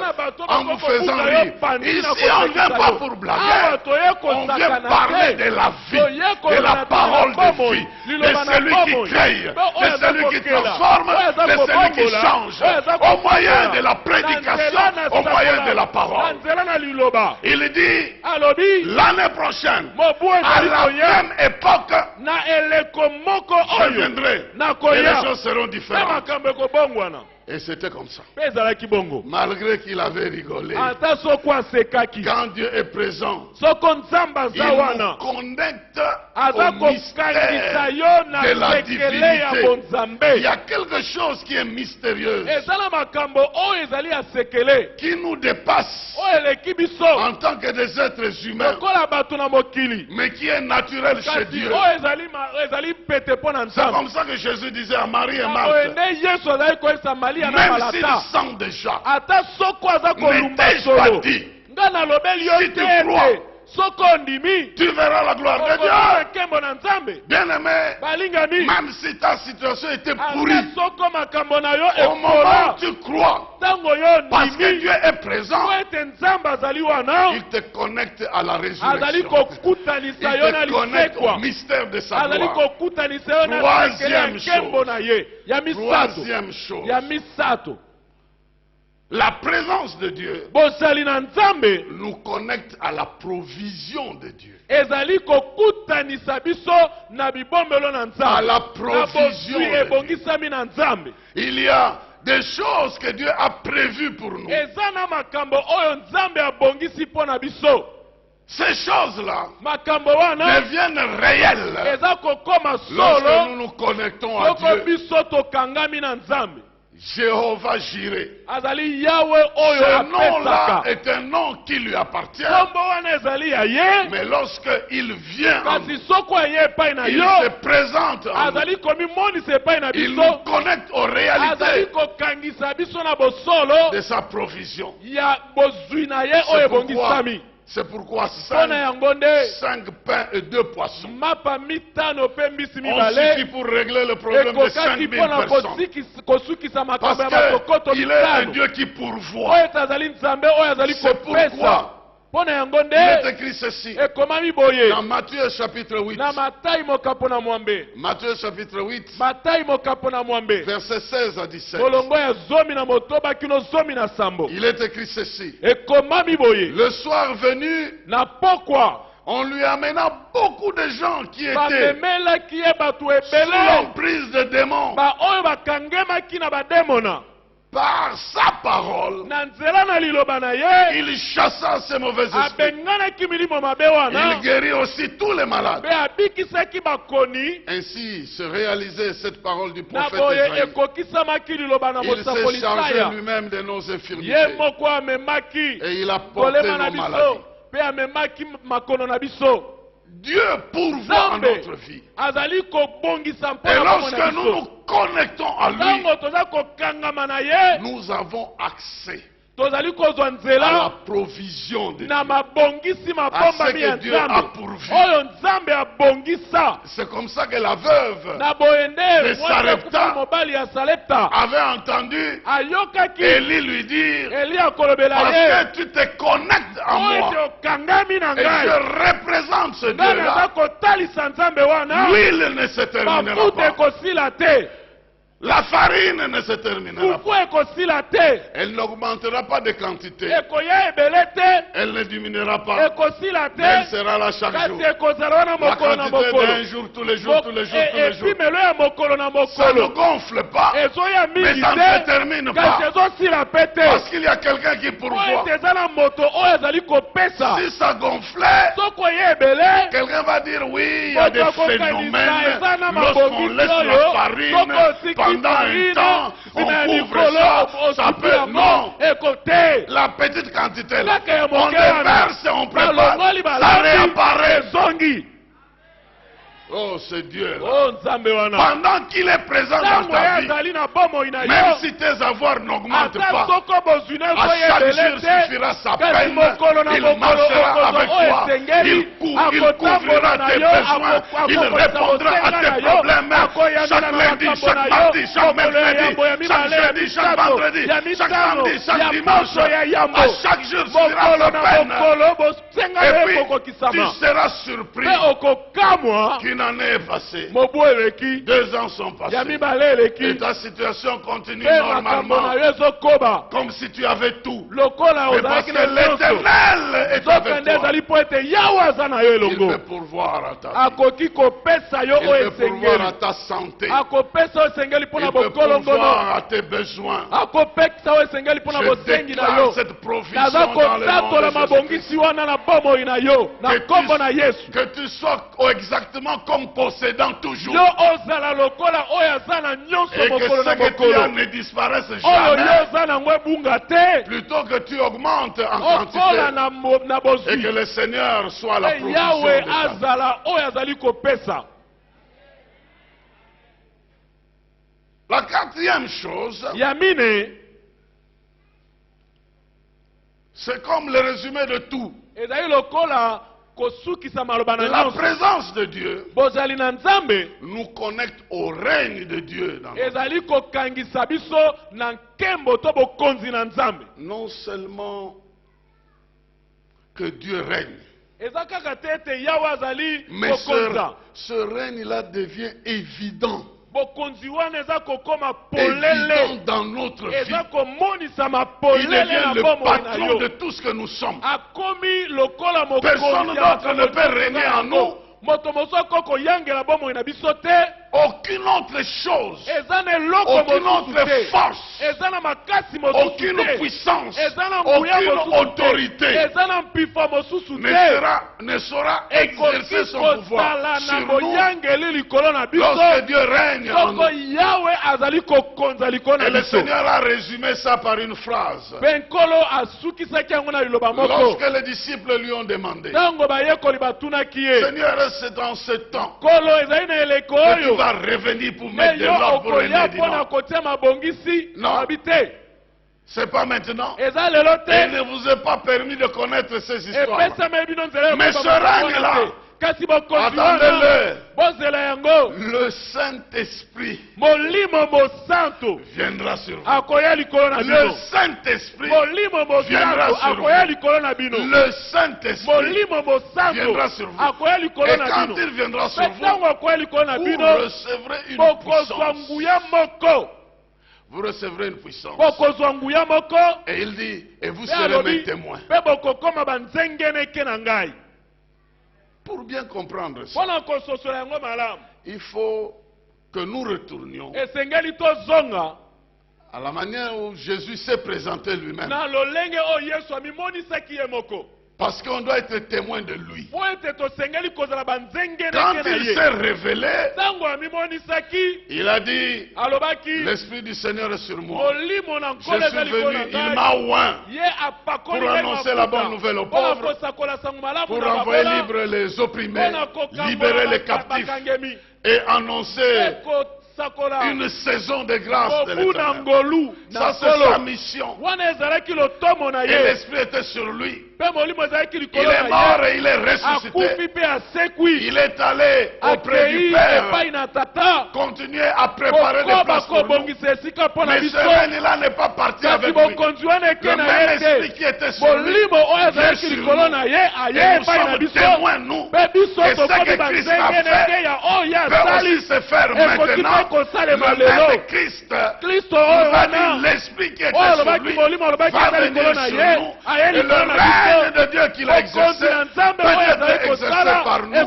en vous faisant rire. Ici, on ne vient pas pour blaguer. On vient parler de la vie, de la parole de vie, de celui qui crée, de celui qui transforme, de celui qui change, au moyen de la prédication, au moyen de la parole. Il dit, l'année prochaine, à la même époque, je viendrai, et les choses seront différentes. Et c'était comme ça. Malgré qu'il avait rigolé. Quand Dieu est présent, il nous connecte au mystère de la divinité. Il y a quelque chose qui est mystérieux, qui nous dépasse en tant que des êtres humains, mais qui est naturel chez Dieu. C'est comme ça que Jésus disait à Marie et Marthe, même s'il sent déjà, ne t'ai-je pas dit, si tu crois, tu verras la gloire de Dieu. Bien-aimé, même si ta situation était pourrie, au moment où tu crois, parce que Dieu est présent, il te connecte à la résurrection. Il te connecte au mystère de sa gloire. Troisième chose, la présence de Dieu nous connecte à la provision de Dieu. À la provision de Dieu. Il y a des choses que Dieu a prévues pour nous. Ces choses-là deviennent réelles lorsque nous nous connectons à Dieu. Jéhovah Jireh. Ce nom-là est un nom qui lui appartient. Mais lorsqu'il vient, il se présente en nous. Il nous connecte aux réalités de sa provision. C'est pourquoi 5 pains et 2 poissons ont suffi pour régler le problème de 5000 personnes. Parce qu'il est un Dieu qui pourvoit. C'est pourquoi il est écrit ceci dans Matthieu chapitre 8. Matthieu chapitre 8, verset 16 à 17. Il est écrit ceci. Le soir venu, on lui amena beaucoup de gens qui étaient sous l'emprise de démons. Par sa parole, il chassa ces mauvais esprits. Il guérit aussi tous les malades. Ainsi se réalisait cette parole du prophète Isaïe. Il s'est chargé lui-même de nos infirmités et il a porté nos maladies. Dieu pourvoit en notre vie. Et lorsque nous nous connectons à lui, nous avons accès à la provision de Dieu, à ce que Dieu a pourvu. C'est comme ça que la veuve de Sarepta avait entendu Élie lui dire, parce que tu te connectes à moi et je représente ce Dieu-là, l'huile ne se terminera pas. La farine ne se terminera pas. Elle n'augmentera pas de quantité. Elle ne diminuera pas. Mais elle sera là chaque jour. La quantité d'un jour, tous les jours, tous les jours, tous les jours. Ça ne gonfle pas, mais ça ne se termine pas. Parce qu'il y a quelqu'un qui pourvoit. Si ça gonflait, quelqu'un va dire oui, il y a des phénomènes. Lorsqu'on laisse la farine pendant un temps, on couvre ça, ça peut. Non, la petite quantité là, on déverse, on prépare, ça réapparaît. Oh, ce Dieu-là. Oh, Nzambe wana. Pendant qu'il est présent dans ta vie, même si tes avoirs n'augmentent pas, à chaque jour suffira sa peine, il marchera avec toi, il couvrira tes besoins, il répondra à tes problèmes, chaque lundi, chaque mardi, chaque mercredi, chaque jeudi, chaque vendredi, chaque samedi, chaque dimanche, à chaque jour suffira sa peine. Et puis, tu seras surpris qu'une année est passée, 2 ans sont passés, et ta situation continue normalement, comme si tu avais tout. Mais parce que l'Éternel est avec toi, il peut pourvoir à ta vie, il peut pourvoir à ta santé, il peut pourvoir à tes besoins. Je déclare cette provision dans le nom de Jésus-Christ. Que tu sois exactement comme possédant toujours. Et que ce que tu as ne disparaisse jamais. Plutôt que tu augmentes en quantité. Et que le Seigneur soit la provision de ta vie. La 4e chose, c'est comme le résumé de tout. La présence de Dieu nous connecte au règne de Dieu. Non seulement que Dieu règne, mais ce règne-là devient évident. Évident dans notre vie. Il devient le patron de tout ce que nous sommes. Personne d'autre ne peut régner en nous. Aucune autre chose, aucune autre force, aucune puissance, aucune autorité ne saura exercer son pouvoir sur nous lorsque Dieu règne en nous. Et le Seigneur a résumé ça par une phrase. Lorsque les disciples lui ont demandé, Seigneur, c'est dans ce temps que tu vas revenir pour mettre de l'ordre pour régner. Non, c'est pas maintenant. Et il ne vous est pas permis de connaître ces histoires. Mais ce règne-là, attendez-le, le Saint-Esprit viendra sur vous. Le Saint-Esprit viendra sur vous. Le Saint-Esprit viendra sur vous. Et quand il viendra sur vous, vous recevrez une puissance. Vous recevrez une puissance. Et il dit, et vous serez mes témoins. Pour bien comprendre ça, il faut que nous retournions à la manière où Jésus s'est présenté lui-même. Parce qu'on doit être témoin de lui. Quand il s'est révélé, il a dit, l'Esprit du Seigneur est sur moi. Je suis venu, il m'a oint pour annoncer la bonne nouvelle aux pauvres, pour envoyer libre les opprimés, libérer les captifs et annoncer une saison de grâce de l'Éternel. Ça, c'est sa mission. Et l'Esprit était sur lui. Il est mort et il est ressuscité. Il est allé auprès du Père, continuer à préparer des places pour nous. Mais ce règne-là n'est pas parti avec lui. Le même esprit qui était sur lui vient sur nous. Et nous sommes témoins, nous. Et ce que Christ a fait peut aussi se faire maintenant. Le même Christ nous a dit l'esprit qui était sur lui va venir sur nous. Et le règne de Dieu qu'il a exercé peut être exercé par nous.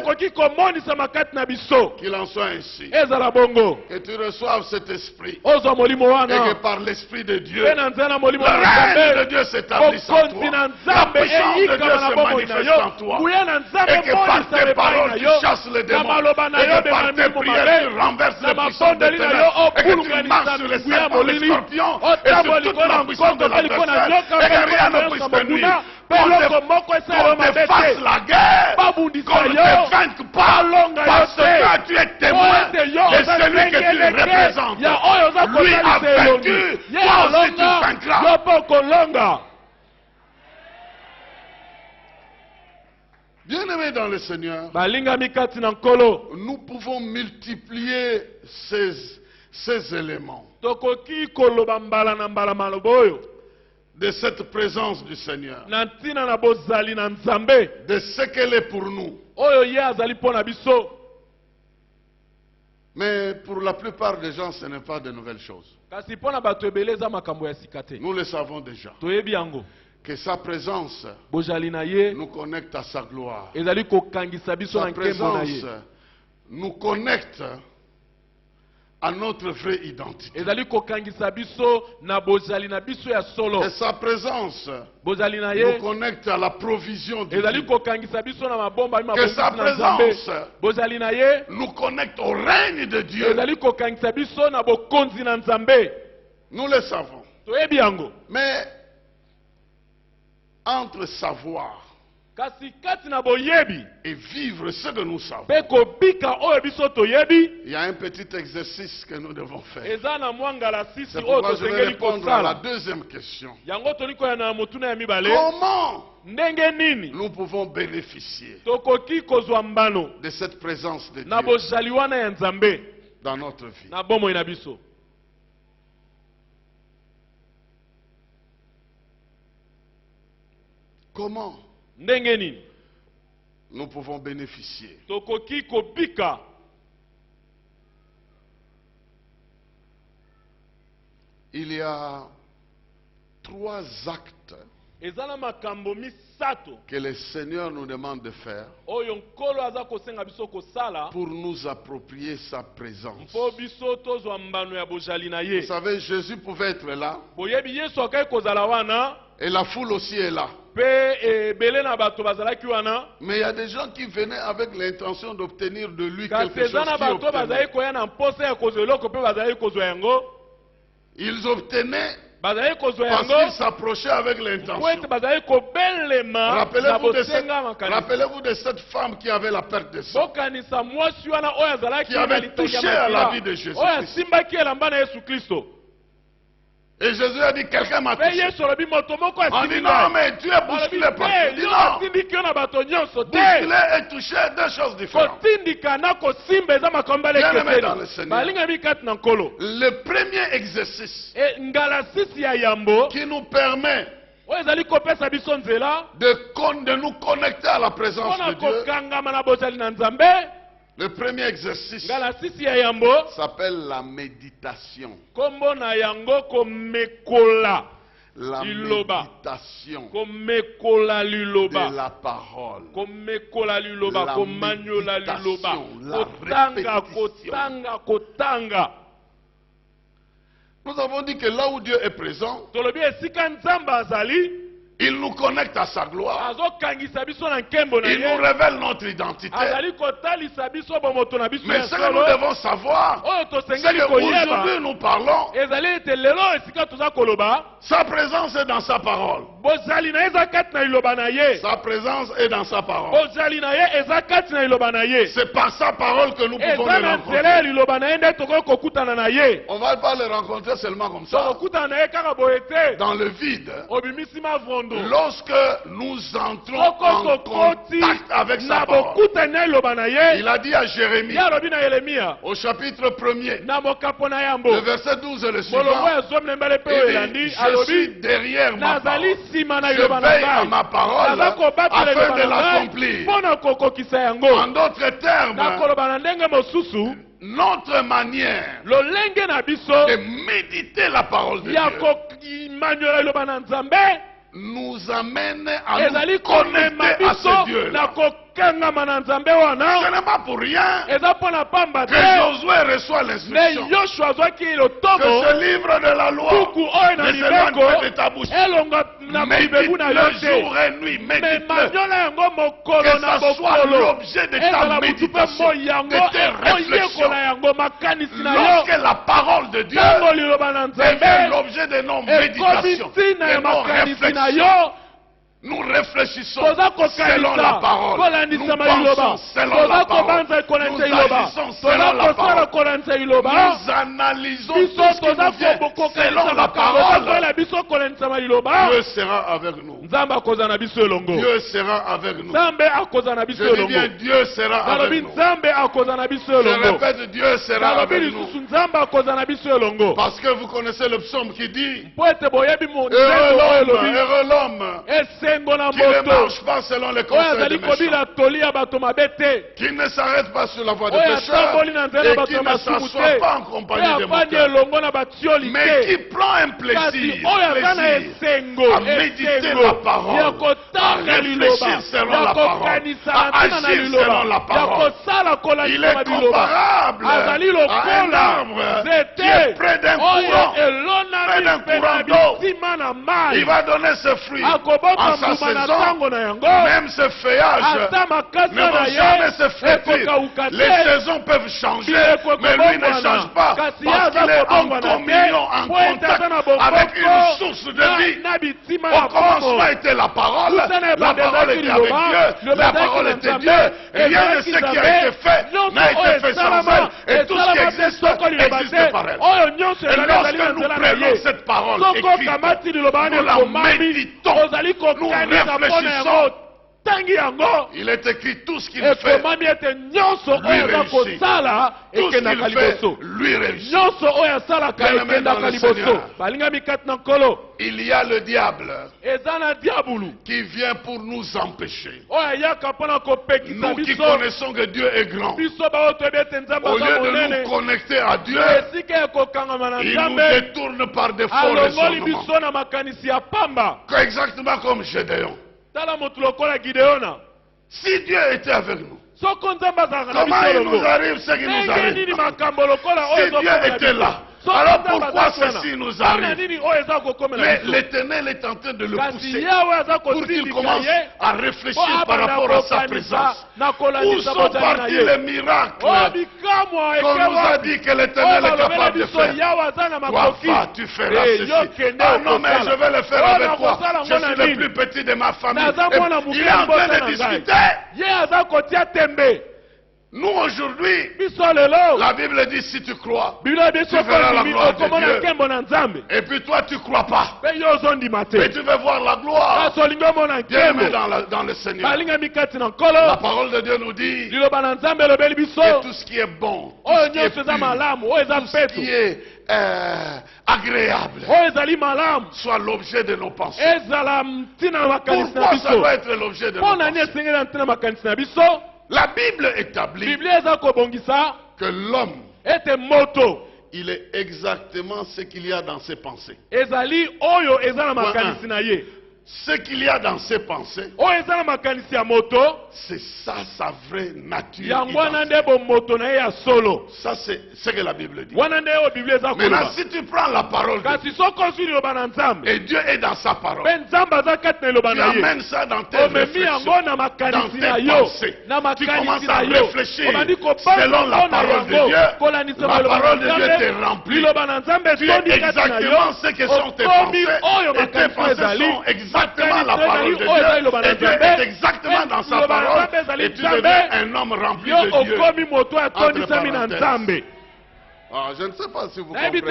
Qu'il en soit ainsi. Que tu reçoives cet esprit. Et que par l'esprit de Dieu, le règne de Dieu s'établisse en toi. La puissance de Dieu se manifeste en toi. Et que par tes paroles tu chasses les démons. Et que par tes prières tu renverses les puissances de ténèbres. Et que tu marches sur les serpents, les scorpions et sur toute la puissance de l'adversaire. Et que rien ne puisse te nuire. Qu'on te fasse la guerre, qu'on ne te vainque pas, parce que tu es témoin de celui que tu représentes. Lui a vaincu, toi aussi tu vaincras. Bien-aimés dans le Seigneur, nous pouvons multiplier ces éléments de cette présence du Seigneur, de ce qu'elle est pour nous. Mais pour la plupart des gens, ce n'est pas de nouvelles choses. Nous le savons déjà. Que sa présence nous connecte à sa gloire. Sa présence nous connecte à notre vraie identité. Et sa présence nous connecte à la provision de Dieu. Que sa présence nous connecte au règne de Dieu. Nous le savons. Mais entre savoir et vivre ce que nous savons, il y a un petit exercice que nous devons faire. C'est pourquoi je vais répondre à la deuxième question. Comment nous pouvons bénéficier de cette présence de Dieu dans notre vie? Comment nous pouvons bénéficier? Il y a 3 actes que le Seigneur nous demande de faire pour nous approprier sa présence. Vous savez, Jésus pouvait être là et la foule aussi est là. Mais il y a des gens qui venaient avec l'intention d'obtenir de lui quelque chose. Ils obtenaient parce qu'ils s'approchaient avec l'intention. Rappelez-vous de cette femme qui avait la perte de sang, qui avait touché à la vie de Jésus-Christ. Et Jésus a dit, quelqu'un m'a touché. On dit, non, mais tu es bousculé par Dieu. Il dit, non. Bousculé et touché, 2 choses différentes. Bien-aimé dans le Seigneur, le premier exercice qui nous permet de nous connecter à la présence de Dieu, le premier exercice s'appelle la méditation. La méditation de la parole. La répétition. Nous avons dit que là où Dieu est présent, il nous connecte à sa gloire. Il nous révèle notre identité. Mais ce que nous devons savoir, c'est qu'aujourd'hui nous parlons, sa présence est dans sa parole. Sa présence est dans sa parole. C'est par sa parole que nous pouvons le rencontrer. On ne va pas le rencontrer seulement comme ça. Dans le vide. Lorsque nous entrons en contact avec sa parole, il a dit à Jérémie, au chapitre 1er, le verset 12 et le suivant, il dit, je suis derrière ma parole, je veille à ma parole afin de l'accomplir. En d'autres termes, notre manière de méditer la parole de Dieu nous amène à nous connecter à ce Dieu-là. Ce n'est pas pour rien que Josué reçoit l'instruction que ce livre de la loi ne s'éloigne pas de ta bouche. Médite-le jour et nuit, médite-le. Que ça soit l'objet de ta méditation, de tes réflexions. Lorsque la parole de Dieu devient l'objet de nos méditations, de nos réflexions, Nous réfléchissons selon la parole. Nous pensons selon la parole. Nous agissons selon la parole. Nous analysons tout ce qui nous vient selon la parole. Dieu sera avec nous. Dieu sera avec nous. Je dis bien, Dieu sera avec nous. Je répète, Dieu sera avec nous. Parce que vous connaissez le psaume qui dit: heureux l'homme qui ne marche pas selon les conseils des méchants, qui ne s'arrête pas sur la voie des pécheurs et qui ne s'assoit pas en compagnie des moqueurs, mais qui prend un plaisir à méditer la parole, à réfléchir selon la parole, à agir selon la parole. Il est comparable à un arbre qui est près d'un courant d'eau. Il va donner ses fruits en sa saison. Même ses feuillages ne vont jamais se flétrir. Les saisons peuvent changer, mais lui ne change pas parce qu'il est en communion, en contact avec une source de vie. Au commencement était la parole était avec Dieu, la parole était Dieu. Rien de ce qui a été fait n'a été fait sans elle, et tout ce qui existe existe par elle. Et lorsque nous prenons cette parole écrite, nous la méditons, nous réfléchissons. Il est écrit: tout ce qu'il fait, lui réussit. Tout ce qu'il fait, lui réussit. Bien-aimé dans le Seigneur, il y a le diable qui vient pour nous empêcher. Nous qui connaissons que Dieu est grand, au lieu de nous connecter à Dieu, il nous détourne par des faux raisonnements. Exactement comme Gédéon. Si Dieu était avec nous, comment il nous arrive ce qui nous arrive? Si Dieu était là, alors pourquoi ceci nous arrive? Mais l'Éternel est en train de le pousser pour qu'il commence à réfléchir par rapport à sa présence. Où sont partis les miracles qu'on nous a dit que l'Éternel est capable de faire? Toi, tu feras ceci. Ah non, mais je vais le faire avec toi. Je suis le plus petit de ma famille. Il est en train de discuter. Nous aujourd'hui, la Bible dit: si tu crois, tu verras la gloire de Dieu. Et puis toi, tu ne crois pas. Mais tu veux voir la gloire. Bien-aimé dans le Seigneur, la parole de Dieu nous dit que tout ce qui est bon, tout ce qui est pur, tout ce qui est agréable soit l'objet de nos pensées. Pourquoi ça doit être l'objet de nos pensées? La Bible établit que l'homme, il est exactement ce qu'il y a dans ses pensées. Ce qu'il y a dans ses pensées, c'est ça sa vraie nature. Ça, c'est ce que la Bible dit. Maintenant, si tu prends la parole de Dieu, et Dieu est dans sa parole, tu amènes ça dans tes réflexions, dans tes pensées. Tu commences à réfléchir selon la parole de Dieu. La parole de Dieu te remplit. Tu es exactement ce que sont tes pensées. Et tes pensées sont exactement la parole de Dieu. Et Dieu est exactement dans sa parole. Et tu deviens un homme rempli de Dieu. Entre parenthèses. Ah, je ne sais pas si vous comprenez ce que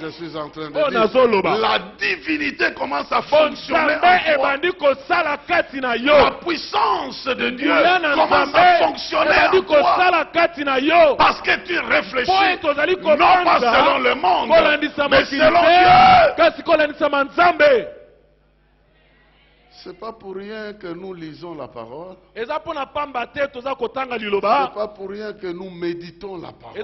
je suis en train de dire. La divinité commence à fonctionner en toi. La puissance de Dieu commence à fonctionner en toi. Parce que tu réfléchis non pas selon le monde, mais selon Dieu. C'est pas pour rien que nous lisons la parole. C'est pas pour rien que nous méditons la parole.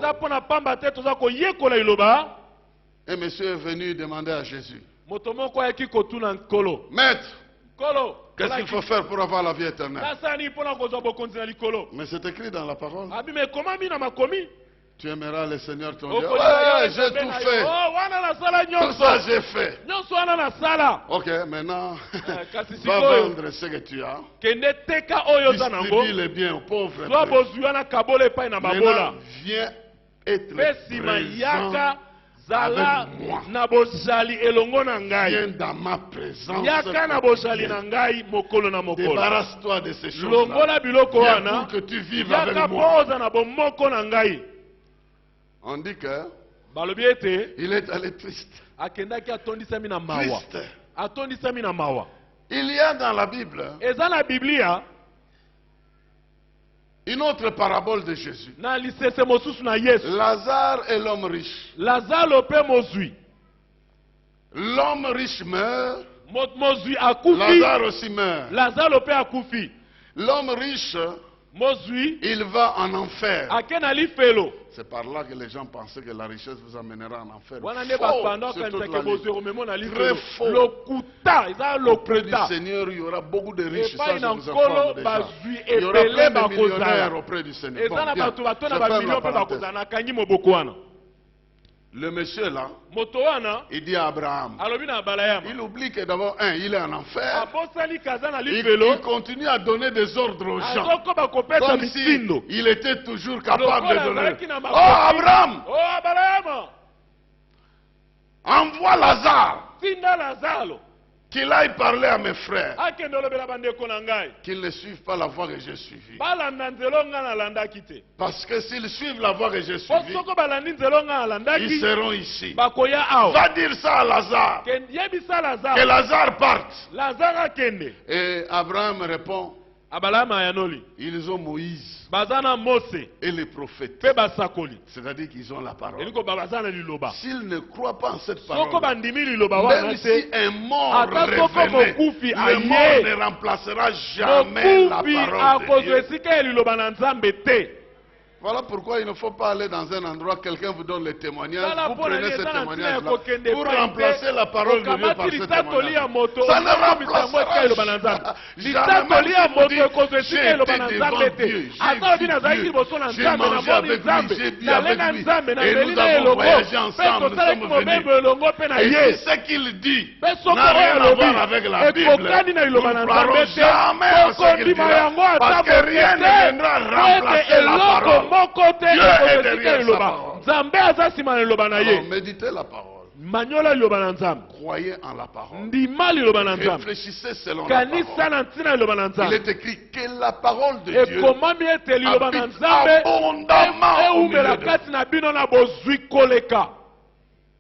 Et monsieur est venu demander à Jésus: Maître, qu'est-ce qu'il faut faire pour avoir la vie éternelle? Mais c'est écrit dans la parole. Tu aimeras le Seigneur ton Dieu. J'ai tout fait. Tout ça j'ai fait. Ok, maintenant, va vendre ce que tu as. Distribue les biens aux pauvres. Maintenant, viens être présent zala moi. na bozali elongo na ngai. Viens dans ma présence. Yaka na bozali na ngai mokolo na mokolo. Débarrasse-toi de ces choses-là. Longola biloko Viens wana. pour que tu vives avec Yaka moi. boza na bomoko na ngai. On dit que Balobi ete il est allé triste. akendaki atondisami na mawa. Triste. Atondisami na mawa. Il y a dans la Bible Eza na Biblia une autre parabole de Jésus. na lisese mosusu na Yesu. Lazare et l'homme riche. Lazaro pe mozwi. L'homme riche meurt. Mozwi akufi. Lazare aussi meurt. Lazaro pe akufi. L'homme riche, Mozwi il va en enfer. akena lifelo. C'est par là que les gens pensaient que la richesse vous amènera en enfer. Wana ne Faux, bapanda c'est toute kanisa la ke ligne. bozwi romemo na Très lifelo. faux. Lokuta, eza Auprès du lokuta. Seigneur, il y aura beaucoup de riches. Ça, Epai je na vous nkolo informe déjà. bazwi Il y aura ebele plein de bakozala. millionnaires auprès du Seigneur. Eza na Bon, bien. bato bato na Je ferme bamilio la mpe parenthèse. bakozala na kangi moboko wana. Le monsieur là, Moto wana il dit à Abraham, alobi na Balayama. il oublie que d'abord, il est en enfer. Abosali kaza na Il lifelo. continue à donner des ordres aux gens. Azokoba kopesa Comme si mitindo. il était toujours capable de Lokola donner. azalaki na Oh makoki. Abraham, Oh Balayama. envoie Lazare, Tinda Lazaro. qu'il aille parler à mes frères, Akende olobela bandeko na ngai. qu'ils ne suivent pas la voie que j'ai suivie. Balanda nzelo nga nalandaki te. Parce que s'ils suivent la voie que j'ai Po suivie, soko balandi nzelo nga ils nalandaki. seront ici. Bakoya awa. Va dire ça à Lazare, Yebisa que Lazaro. Lazare parte. Lazaro akende. Et Abraham répond, Abalama yanoli. ils ont Moïse Bazana Mose. et les prophètes. Pe basakoli. C'est-à-dire qu'ils ont la parole. Eliko babazana liloba. S'ils ne croient pas en cette Soko parole, bandimi liloba wana même si te. un mort Ata soko revenait, mokufi le aye. mort ne remplacera jamais la Mokufi parole de akozwa Dieu. esika ya liloba na Nzambe te. Voilà pourquoi il ne faut pas aller dans un endroit, quelqu'un vous donne le témoignage, Tala vous mpona prenez nini ce eza na ntina ya témoignage-là kokende pour epai remplacer te, la parole de Dieu par okamati ce lisatoli ya témoignage. moto Ça ne okomisa mwa epai eloba na Nzambe. remplacera Lisatoli ya moto ekozwa esika eloba na j'étais Nzambe devant te. Dieu, Ata obi j'ai nazalaki vu liboso na Dieu, Nzambe j'ai namoni mangé avec Nzambe lui, j'ai bu nalenga avec lui, Nzambe et nameli nous na avons elongo voyagé mpe ensemble, nous tosalaki sommes mobembo venus. elongo mpe na Et ye. si ce qu'il dit Mpe soko n'a rien oyo à voir avec alobi la Bible, ekokani na nous liloba ne na croirons Nzambe te, jamais à ce qu'il tokondima dira, yango parce ata que rien ne viendra moke te, po ete remplacer la eloko parole. moko te Dieu est ekozwa esika derrière sa liloba. parole. Nzambe aza nsima na liloba na Alors, ye. méditez la parole. Manyola liloba na Nzambe. Croyez en la parole. Ndima liloba na Nzambe. Réfléchissez selon la Kanisa parole. na ntina liloba na Il Nzambe. est écrit que la parole de Dieu Ekomami ete liloba na habite Nzambe abondamment au milieu eumela de kati na bino na bozwi koleka.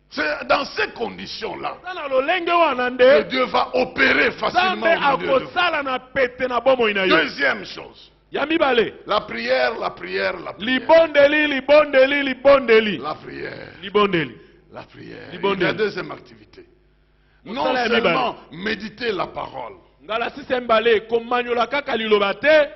C'est dans ces conditions-là Eza na lolenge wana que nde Dieu va opérer facilement Nzambe au milieu de vous. akosala na pete na bomoi na yo. Deuxième chose, Ya mibale. la prière, la prière, la prière. Libondeli, libondeli, libondeli. La prière, Libondeli. la prière. Libondeli. Il y a deuxième activité. Non Mosala ya seulement méditer la parole, Ngala sise mbale komanyola kaka liloba te,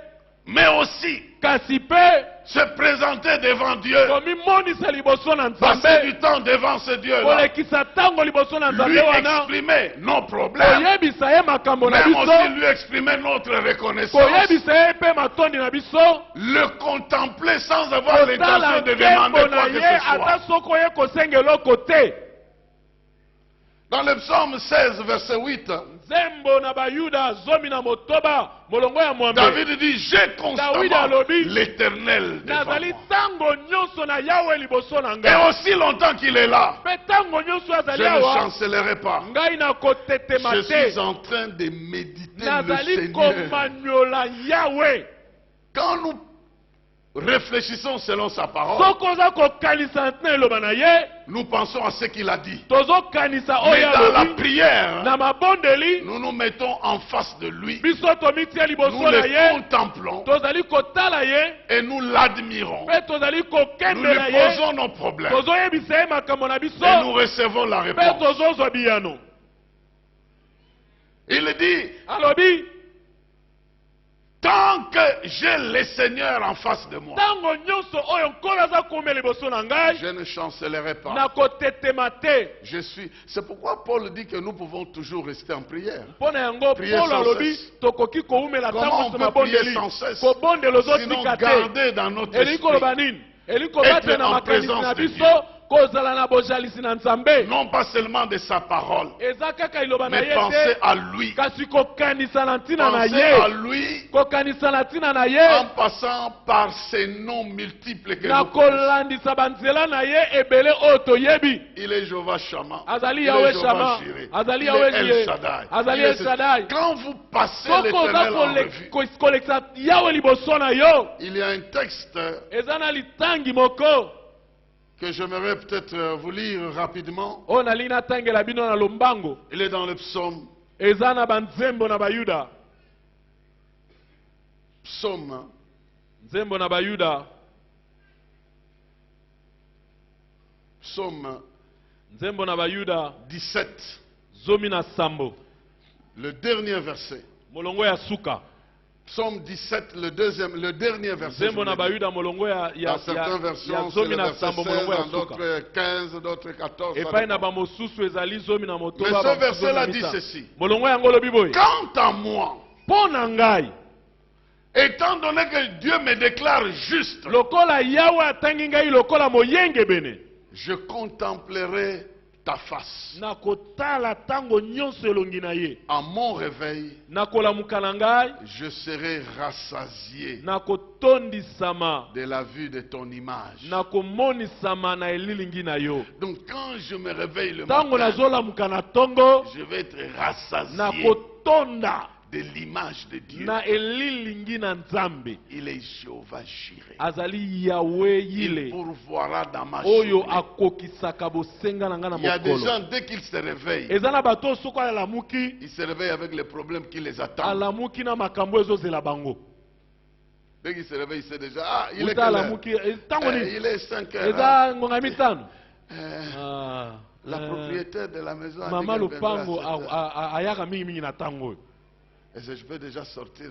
mais aussi kasi pe se présenter devant Dieu, komimonisa liboso na passer Nzambe. du temps devant ce Dieu-là, Kolekisa tango liboso na lui Nzambe wana. exprimer nos problèmes, Koyebisa ye makambo na même aussi biso. lui exprimer notre reconnaissance, Koyebisa ye pe matondi na biso. le contempler sans avoir l'intention Kotala de demander nkembo na quoi que ye ce soit. ata soko ye kosenga eloko te. Dans le psaume 16, verset 8, Nzembo na bayuda zomi na motoba molongo ya mwambe. David dit, j'ai David constamment alobi, l'Éternel devant nazali moi. tango nyonso na yawe liboso na Et ngai. aussi longtemps qu'il est là, Mpe tango nyonso je azali ne awa chancellerai pas. ngai nakotetema Je te. suis en train de méditer le Nazali Seigneur. komanyola yawe. Quand nous réfléchissons selon sa parole, Soko oza kokanisa ntina eloba na ye, nous pensons à ce qu'il a dit. tozokanisa Mais oyo dans la alobi. prière, Na mabondeli nous nous mettons en face de lui, biso tomitia liboso nous na le ye, contemplons tozali kotala ye, et nous l'admirons. mpe tozali Nous kokembela lui ye, posons nos problèmes tozoyebisa ye makambo na biso, et nous recevons la mpe réponse. tozozwa biyano. Il dit, Alobi, tant que j'ai le Seigneur en face de moi, tango nyonso oyo nkolo aza kume liboso na ngai, je ne chancellerai pas. nakotetema te. C'est pourquoi Paul dit que nous pouvons toujours rester en prière. Mpo na yango Prier Paul sans alobi cesse. tokoki koumela Comment tango on nyonso peut prier mabondeli. sans cesse? Kobondela Sinon ozotika te. garder dans notre Elingi koloba esprit nini? Elingi kobatela na en makanisi présence na de biso, Dieu. Non pas seulement de sa parole, mais pensez à lui. Pensez à lui en passant par ces noms multiples que nous connaissons. Il est Jéhovah Shammah. Il est Jéhovah Jireh. Il est El Shaddai. Quand vous passez l'Éternel en revue, il y a un texte que j'aimerais peut-être vous lire rapidement. Il est dans le psaume. Psaume. Psaume 17. Le dernier verset. Psaume 17, le dernier verset. Dans certaines versions, c'est le verset 16, dans d'autres 15, d'autres 14. Mais ce verset-là dit ceci. Quant à moi, étant donné que Dieu me déclare juste, je contemplerai ta face. À mon réveil, je serai rassasié de la vue de ton image. Donc quand je me réveille le matin, je vais être rassasié de l'image de Dieu. Il est Jéhovah Jireh. Il pourvoira dans ma journée. Il y a des gens, dès qu'ils se réveillent, ils se réveillent avec les problèmes qui les attendent. Dès qu'ils se réveillent, c'est déjà, ah, il est quelle heure? Il est 5 heures. La propriétaire de la maison a dit qu'elle viendra. Et je vais déjà sortir.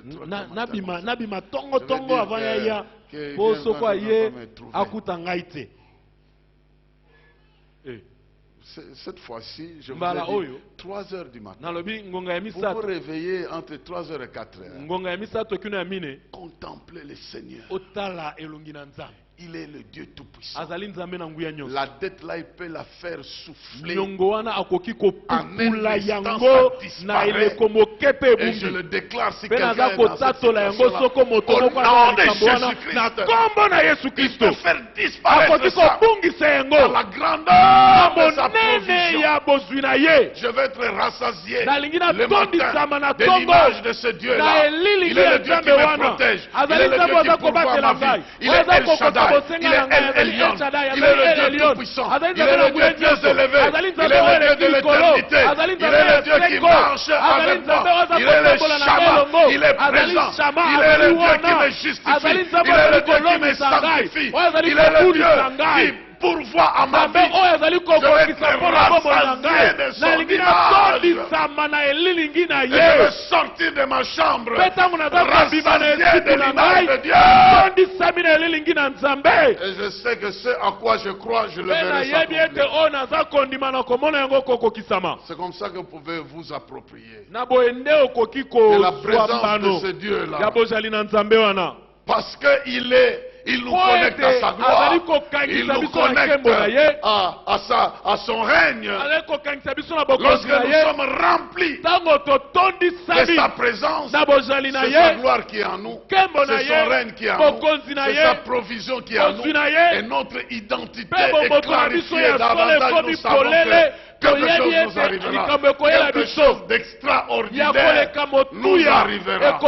Cette fois-ci, je vous ai dit 3 heures du matin. Vous vous réveillez entre 3 heures et 4 heures. Contemplez le Seigneur. Il est le Dieu Tout-Puissant. La dette là, il peut la faire souffler. En un instant, ça disparaît. Et je le déclare, si quelqu'un est dans cette situation-là, au nom de Jésus-Christ, il peut faire disparaître ça dans la grandeur de sa provision. Je vais être rassasié le matin de l'image de ce Dieu-là. Il est le Dieu qui me protège. Il est le Dieu qui pourvoit ma vie. Il est El Shaddai. Il est El Elyon. Il est le Dieu tout-puissant. Il est le Dieu très élevé. Il est le Dieu de l'éternité. Il est le Dieu qui marche avec moi. Il est le Shammah. Il est présent. Il est le Dieu qui me justifie. Il est le Dieu qui me sanctifie. Il est le Dieu qui pourvoie à ma vie. Je vais être rassasié de son image. Et je vais sortir de ma chambre rassasié de l'image de Dieu. Et je sais que ce à quoi je crois, je le verrai s'accomplir. C'est comme ça que vous pouvez vous approprier de la présence de ce Dieu-là. Parce qu'il nous connecte à sa gloire. Il nous connecte à son règne. Lorsque nous sommes remplis de sa présence, c'est sa gloire qui est en nous. C'est son règne qui est en nous. C'est sa provision qui est en nous. Et notre identité est clarifiée davantage. Nous savons que quelque chose nous arrivera. Quelque chose d'extraordinaire nous arrivera.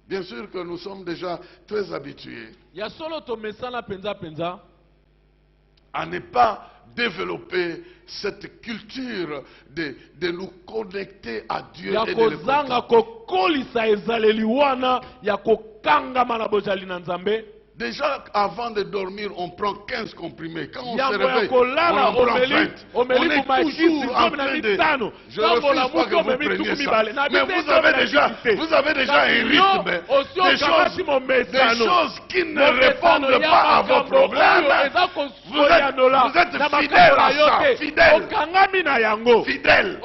Bien sûr que nous sommes déjà très habitués à ne pas développer cette culture de nous connecter à Dieu et de le contempler. Déjà, avant de dormir, on prend 15 comprimés. Quand on se réveille, on en prend 20. On est toujours en train de... Je ne refuse pas que vous preniez ça. Mais vous avez déjà un rythme. Des choses qui ne répondent pas à vos problèmes. Vous êtes fidèle à ça. Fidèle.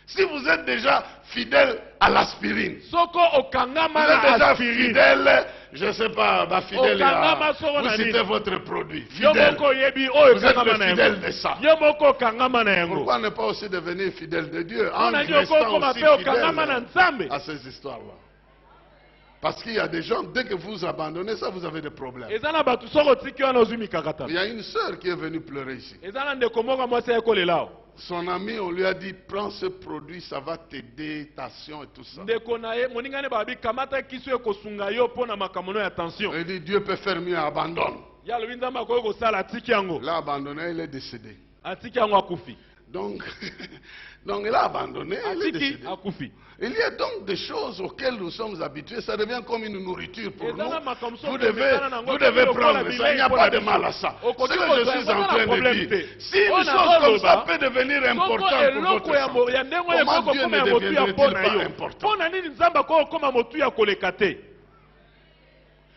Si vous êtes déjà fidèle à l'aspirine, vous êtes déjà fidèle, je ne sais pas, fidèle à... Vous citez votre produit, fidèle. Vous êtes le fidèle de ça. Pourquoi ne pas aussi devenir fidèle de Dieu en restant aussi fidèle à ces histoires-là? Parce qu'il y a des gens, dès que vous abandonnez ça, vous avez des problèmes. Il y a une sœur qui est venue pleurer ici. Son ami, on lui a dit, prends ce produit, ça va t'aider, tension et tout ça. Il dit, Dieu peut faire mieux, abandonne. Là, abandonné, il est décédé. Donc, il a abandonné, il est décédé. Il y a donc des choses auxquelles nous sommes habitués, ça devient comme une nourriture pour nous. Vous devez prendre ça, il n'y a pas de mal à ça. Ce que je suis en train de dire, si une chose comme ça peut devenir importante pour votre santé, comment Dieu ne deviendrait-il pas important?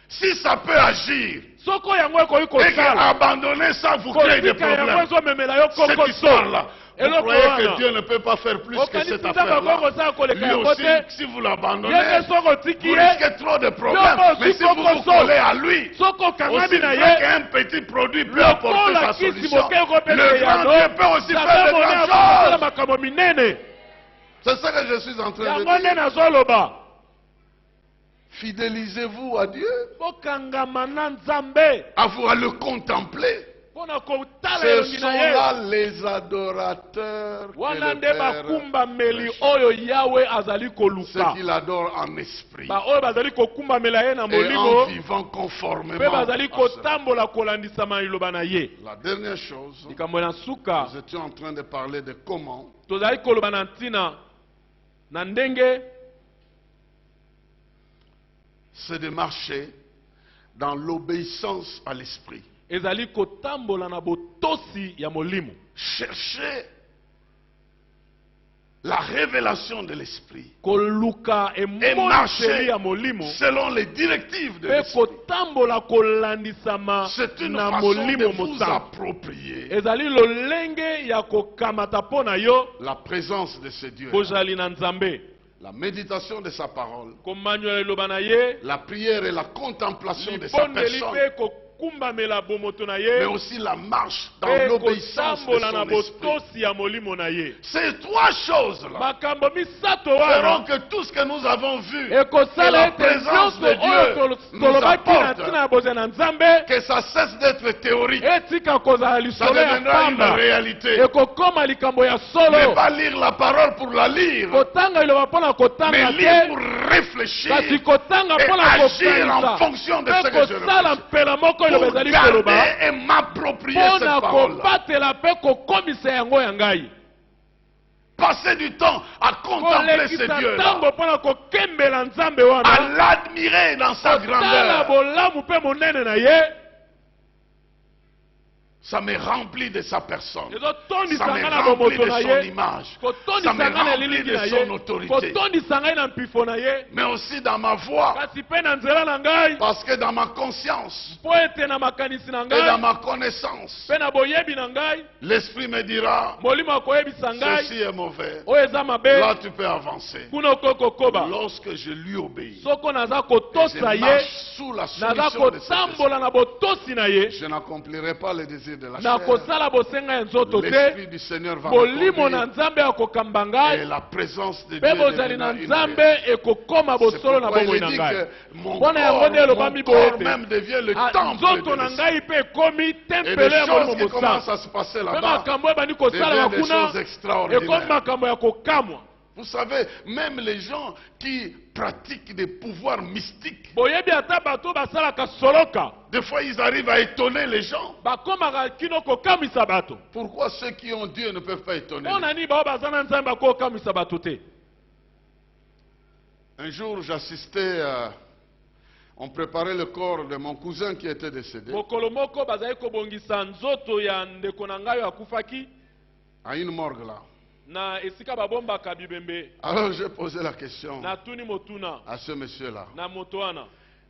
Si ça peut agir, et qu'abandonner ça vous crée des problèmes, cette histoire-là, vous croyez que Dieu ne peut pas faire plus que cette affaire-là? Lui aussi, si vous l'abandonnez, vous risquez trop de problèmes. Mais si vous vous collez à lui, aussi vrai qu'un petit produit peut apporter sa solution, le grand Dieu peut aussi faire de grandes choses. C'est ça que je suis en train de dire. Fidélisez-vous à Dieu, à le contempler. Ce sont là les adorateurs ceux qui l'adorent en esprit et en vivant conformément à cela. La dernière chose, nous étions en train de parler de comment c'est de marcher dans l'obéissance à l'esprit. Cherchez la révélation de l'esprit et marcher selon les directives de l'esprit. C'est une façon de vous approprier la présence de ce Dieu, la méditation de sa parole, la prière et la contemplation de sa personne, mais aussi la marche dans l'obéissance de son esprit. Ces trois choses-là feront que tout ce que nous avons vu, que la présence de Dieu nous apporte, que ça cesse d'être théorique, ça deviendra une réalité. Ne pas lire la parole pour la lire, mais lire pour réfléchir et agir en fonction de ce que je réfléchis. Pour garder et m'approprier cette parole-là. Passer du temps à contempler ce Dieu-là, à l'admirer dans sa grandeur. Ça me remplit de sa personne. Ça me remplit de son image. Ça me remplit de son autorité. Mais aussi dans ma voix. Parce que dans ma conscience et dans ma connaissance, l'esprit me dira, ceci est mauvais. Là tu peux avancer. Lorsque je lui obéis, et je marche sous la soumission de cet esprit, je n'accomplirai pas les désirs de la chair. L'esprit du Seigneur va me conduire et la présence de Dieu deviendra une réalité. C'est pourquoi il dit que mon corps même devient le temple de l'esprit. Et des choses qui commencent à se passer là-bas deviennent des choses extraordinaires. Vous savez, même les gens qui pratiquent des pouvoirs mystiques, des fois ils arrivent à étonner les gens. Pourquoi ceux qui ont Dieu ne peuvent pas étonner? Un jour j'assistais à... On préparait le corps de mon cousin qui était décédé à une morgue là. Alors j'ai posé la question à ce monsieur-là.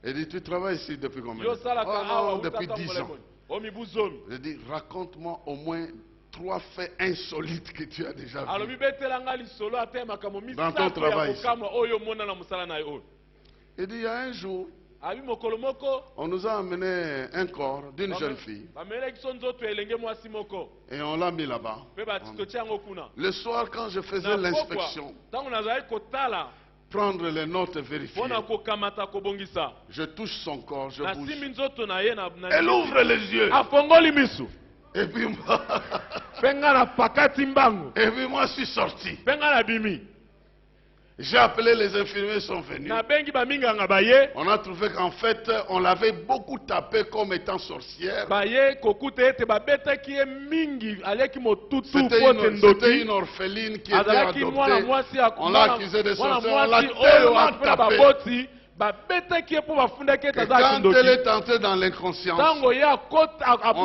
Il dit, tu travailles ici depuis combien de temps? Oh non, depuis 10 ans. J'ai dit, raconte-moi au moins 3 faits insolites que tu as déjà vus dans ton travail. Il dit, il y a un jour, on nous a amené un corps d'une jeune fille et on l'a mis là-bas. Le soir, quand je faisais l'inspection, prendre les notes et vérifier, je touche son corps, je bouge. Elle ouvre les yeux. Et puis moi, je suis sorti. J'ai appelé les infirmiers, ils sont venus. On a trouvé qu'en fait, on l'avait beaucoup tapé comme étant sorcière. C'était une orpheline qui était adoptée. On l'a accusée de sorcière, on l'a tellement tapé. Que quand elle est entrée dans l'inconscience, on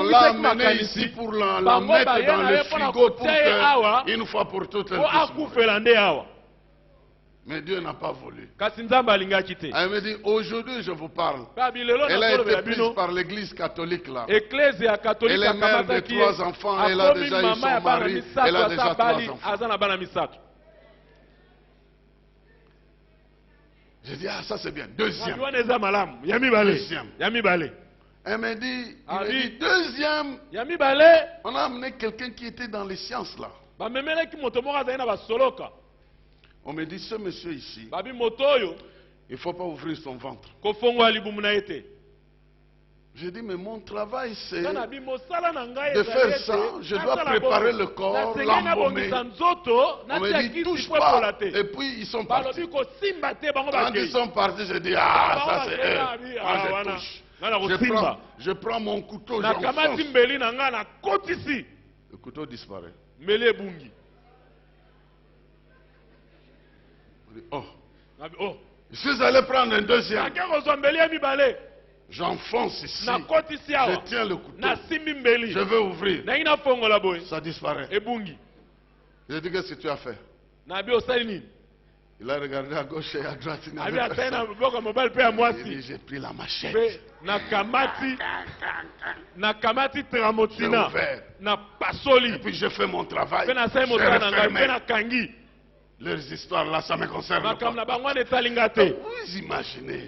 l'a amenée ici pour la mettre dans le frigo pour qu'une fois pour toutes elle puisse mourir. Mais Dieu n'a pas voulu. Elle me dit, aujourd'hui je vous parle. Elle a été prise par l'église catholique là. Elle est mère de 3 enfants, elle a déjà eu son mari, elle a déjà 3 enfants. J'ai dit, ah ça c'est bien. Deuxième. Elle m'a dit, deuxième, on a amené quelqu'un qui était dans les sciences là. On me dit, ce monsieur ici, il ne faut pas ouvrir son ventre. J'ai dit, mais mon travail c'est de faire ça. Je dois préparer le corps, l'embaumer. On me dit, touche pas. Et puis ils sont partis. Quand ils sont partis, j'ai dit, ah, ça c'est eux. Moi je touche. Je prends mon couteau, j'enfonce. Le couteau disparaît. Oh. Je suis allé prendre un deuxième. J'enfonce ici. Je tiens le couteau. Je veux ouvrir. Ça disparaît. J'ai dit, qu'est-ce que tu as fait? Il a regardé à gauche et à droite. Il dit, j'ai pris la machette. J'ai ouvert. Et puis j'ai fait mon travail. J'ai refermé. Leurs histoires là, ça me concerne pas. Vous imaginez.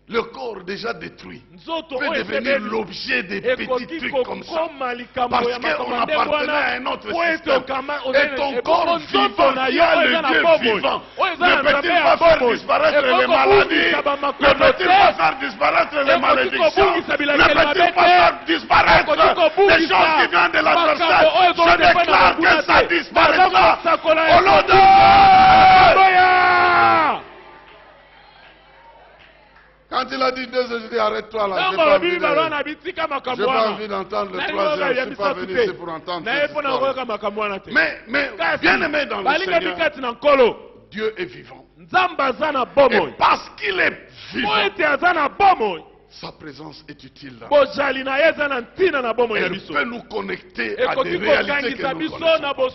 Le corps déjà détruit peut devenir l'objet des petits trucs comme ça. Parce qu'on appartenait à un autre système. Et ton corps vivant, il y a le Dieu vivant. Ne peut-il pas faire disparaître les maladies? Ne peut-il pas faire disparaître les malédictions? Ne peut-il pas faire disparaître les choses qui viennent de l'adversaire? Je déclare que ça disparaîtra au nom de... Quand il a dit 2, je dis arrête-toi là. Je n'ai pas envie d'entendre le troisième. Je ne suis pas venu ici pour entendre cette histoire. Mais bien aimé dans le Seigneur, Dieu est vivant. Et parce qu'il est vivant, sa présence est utile là. Elle peut nous connecter à des réalités que nous connaissons.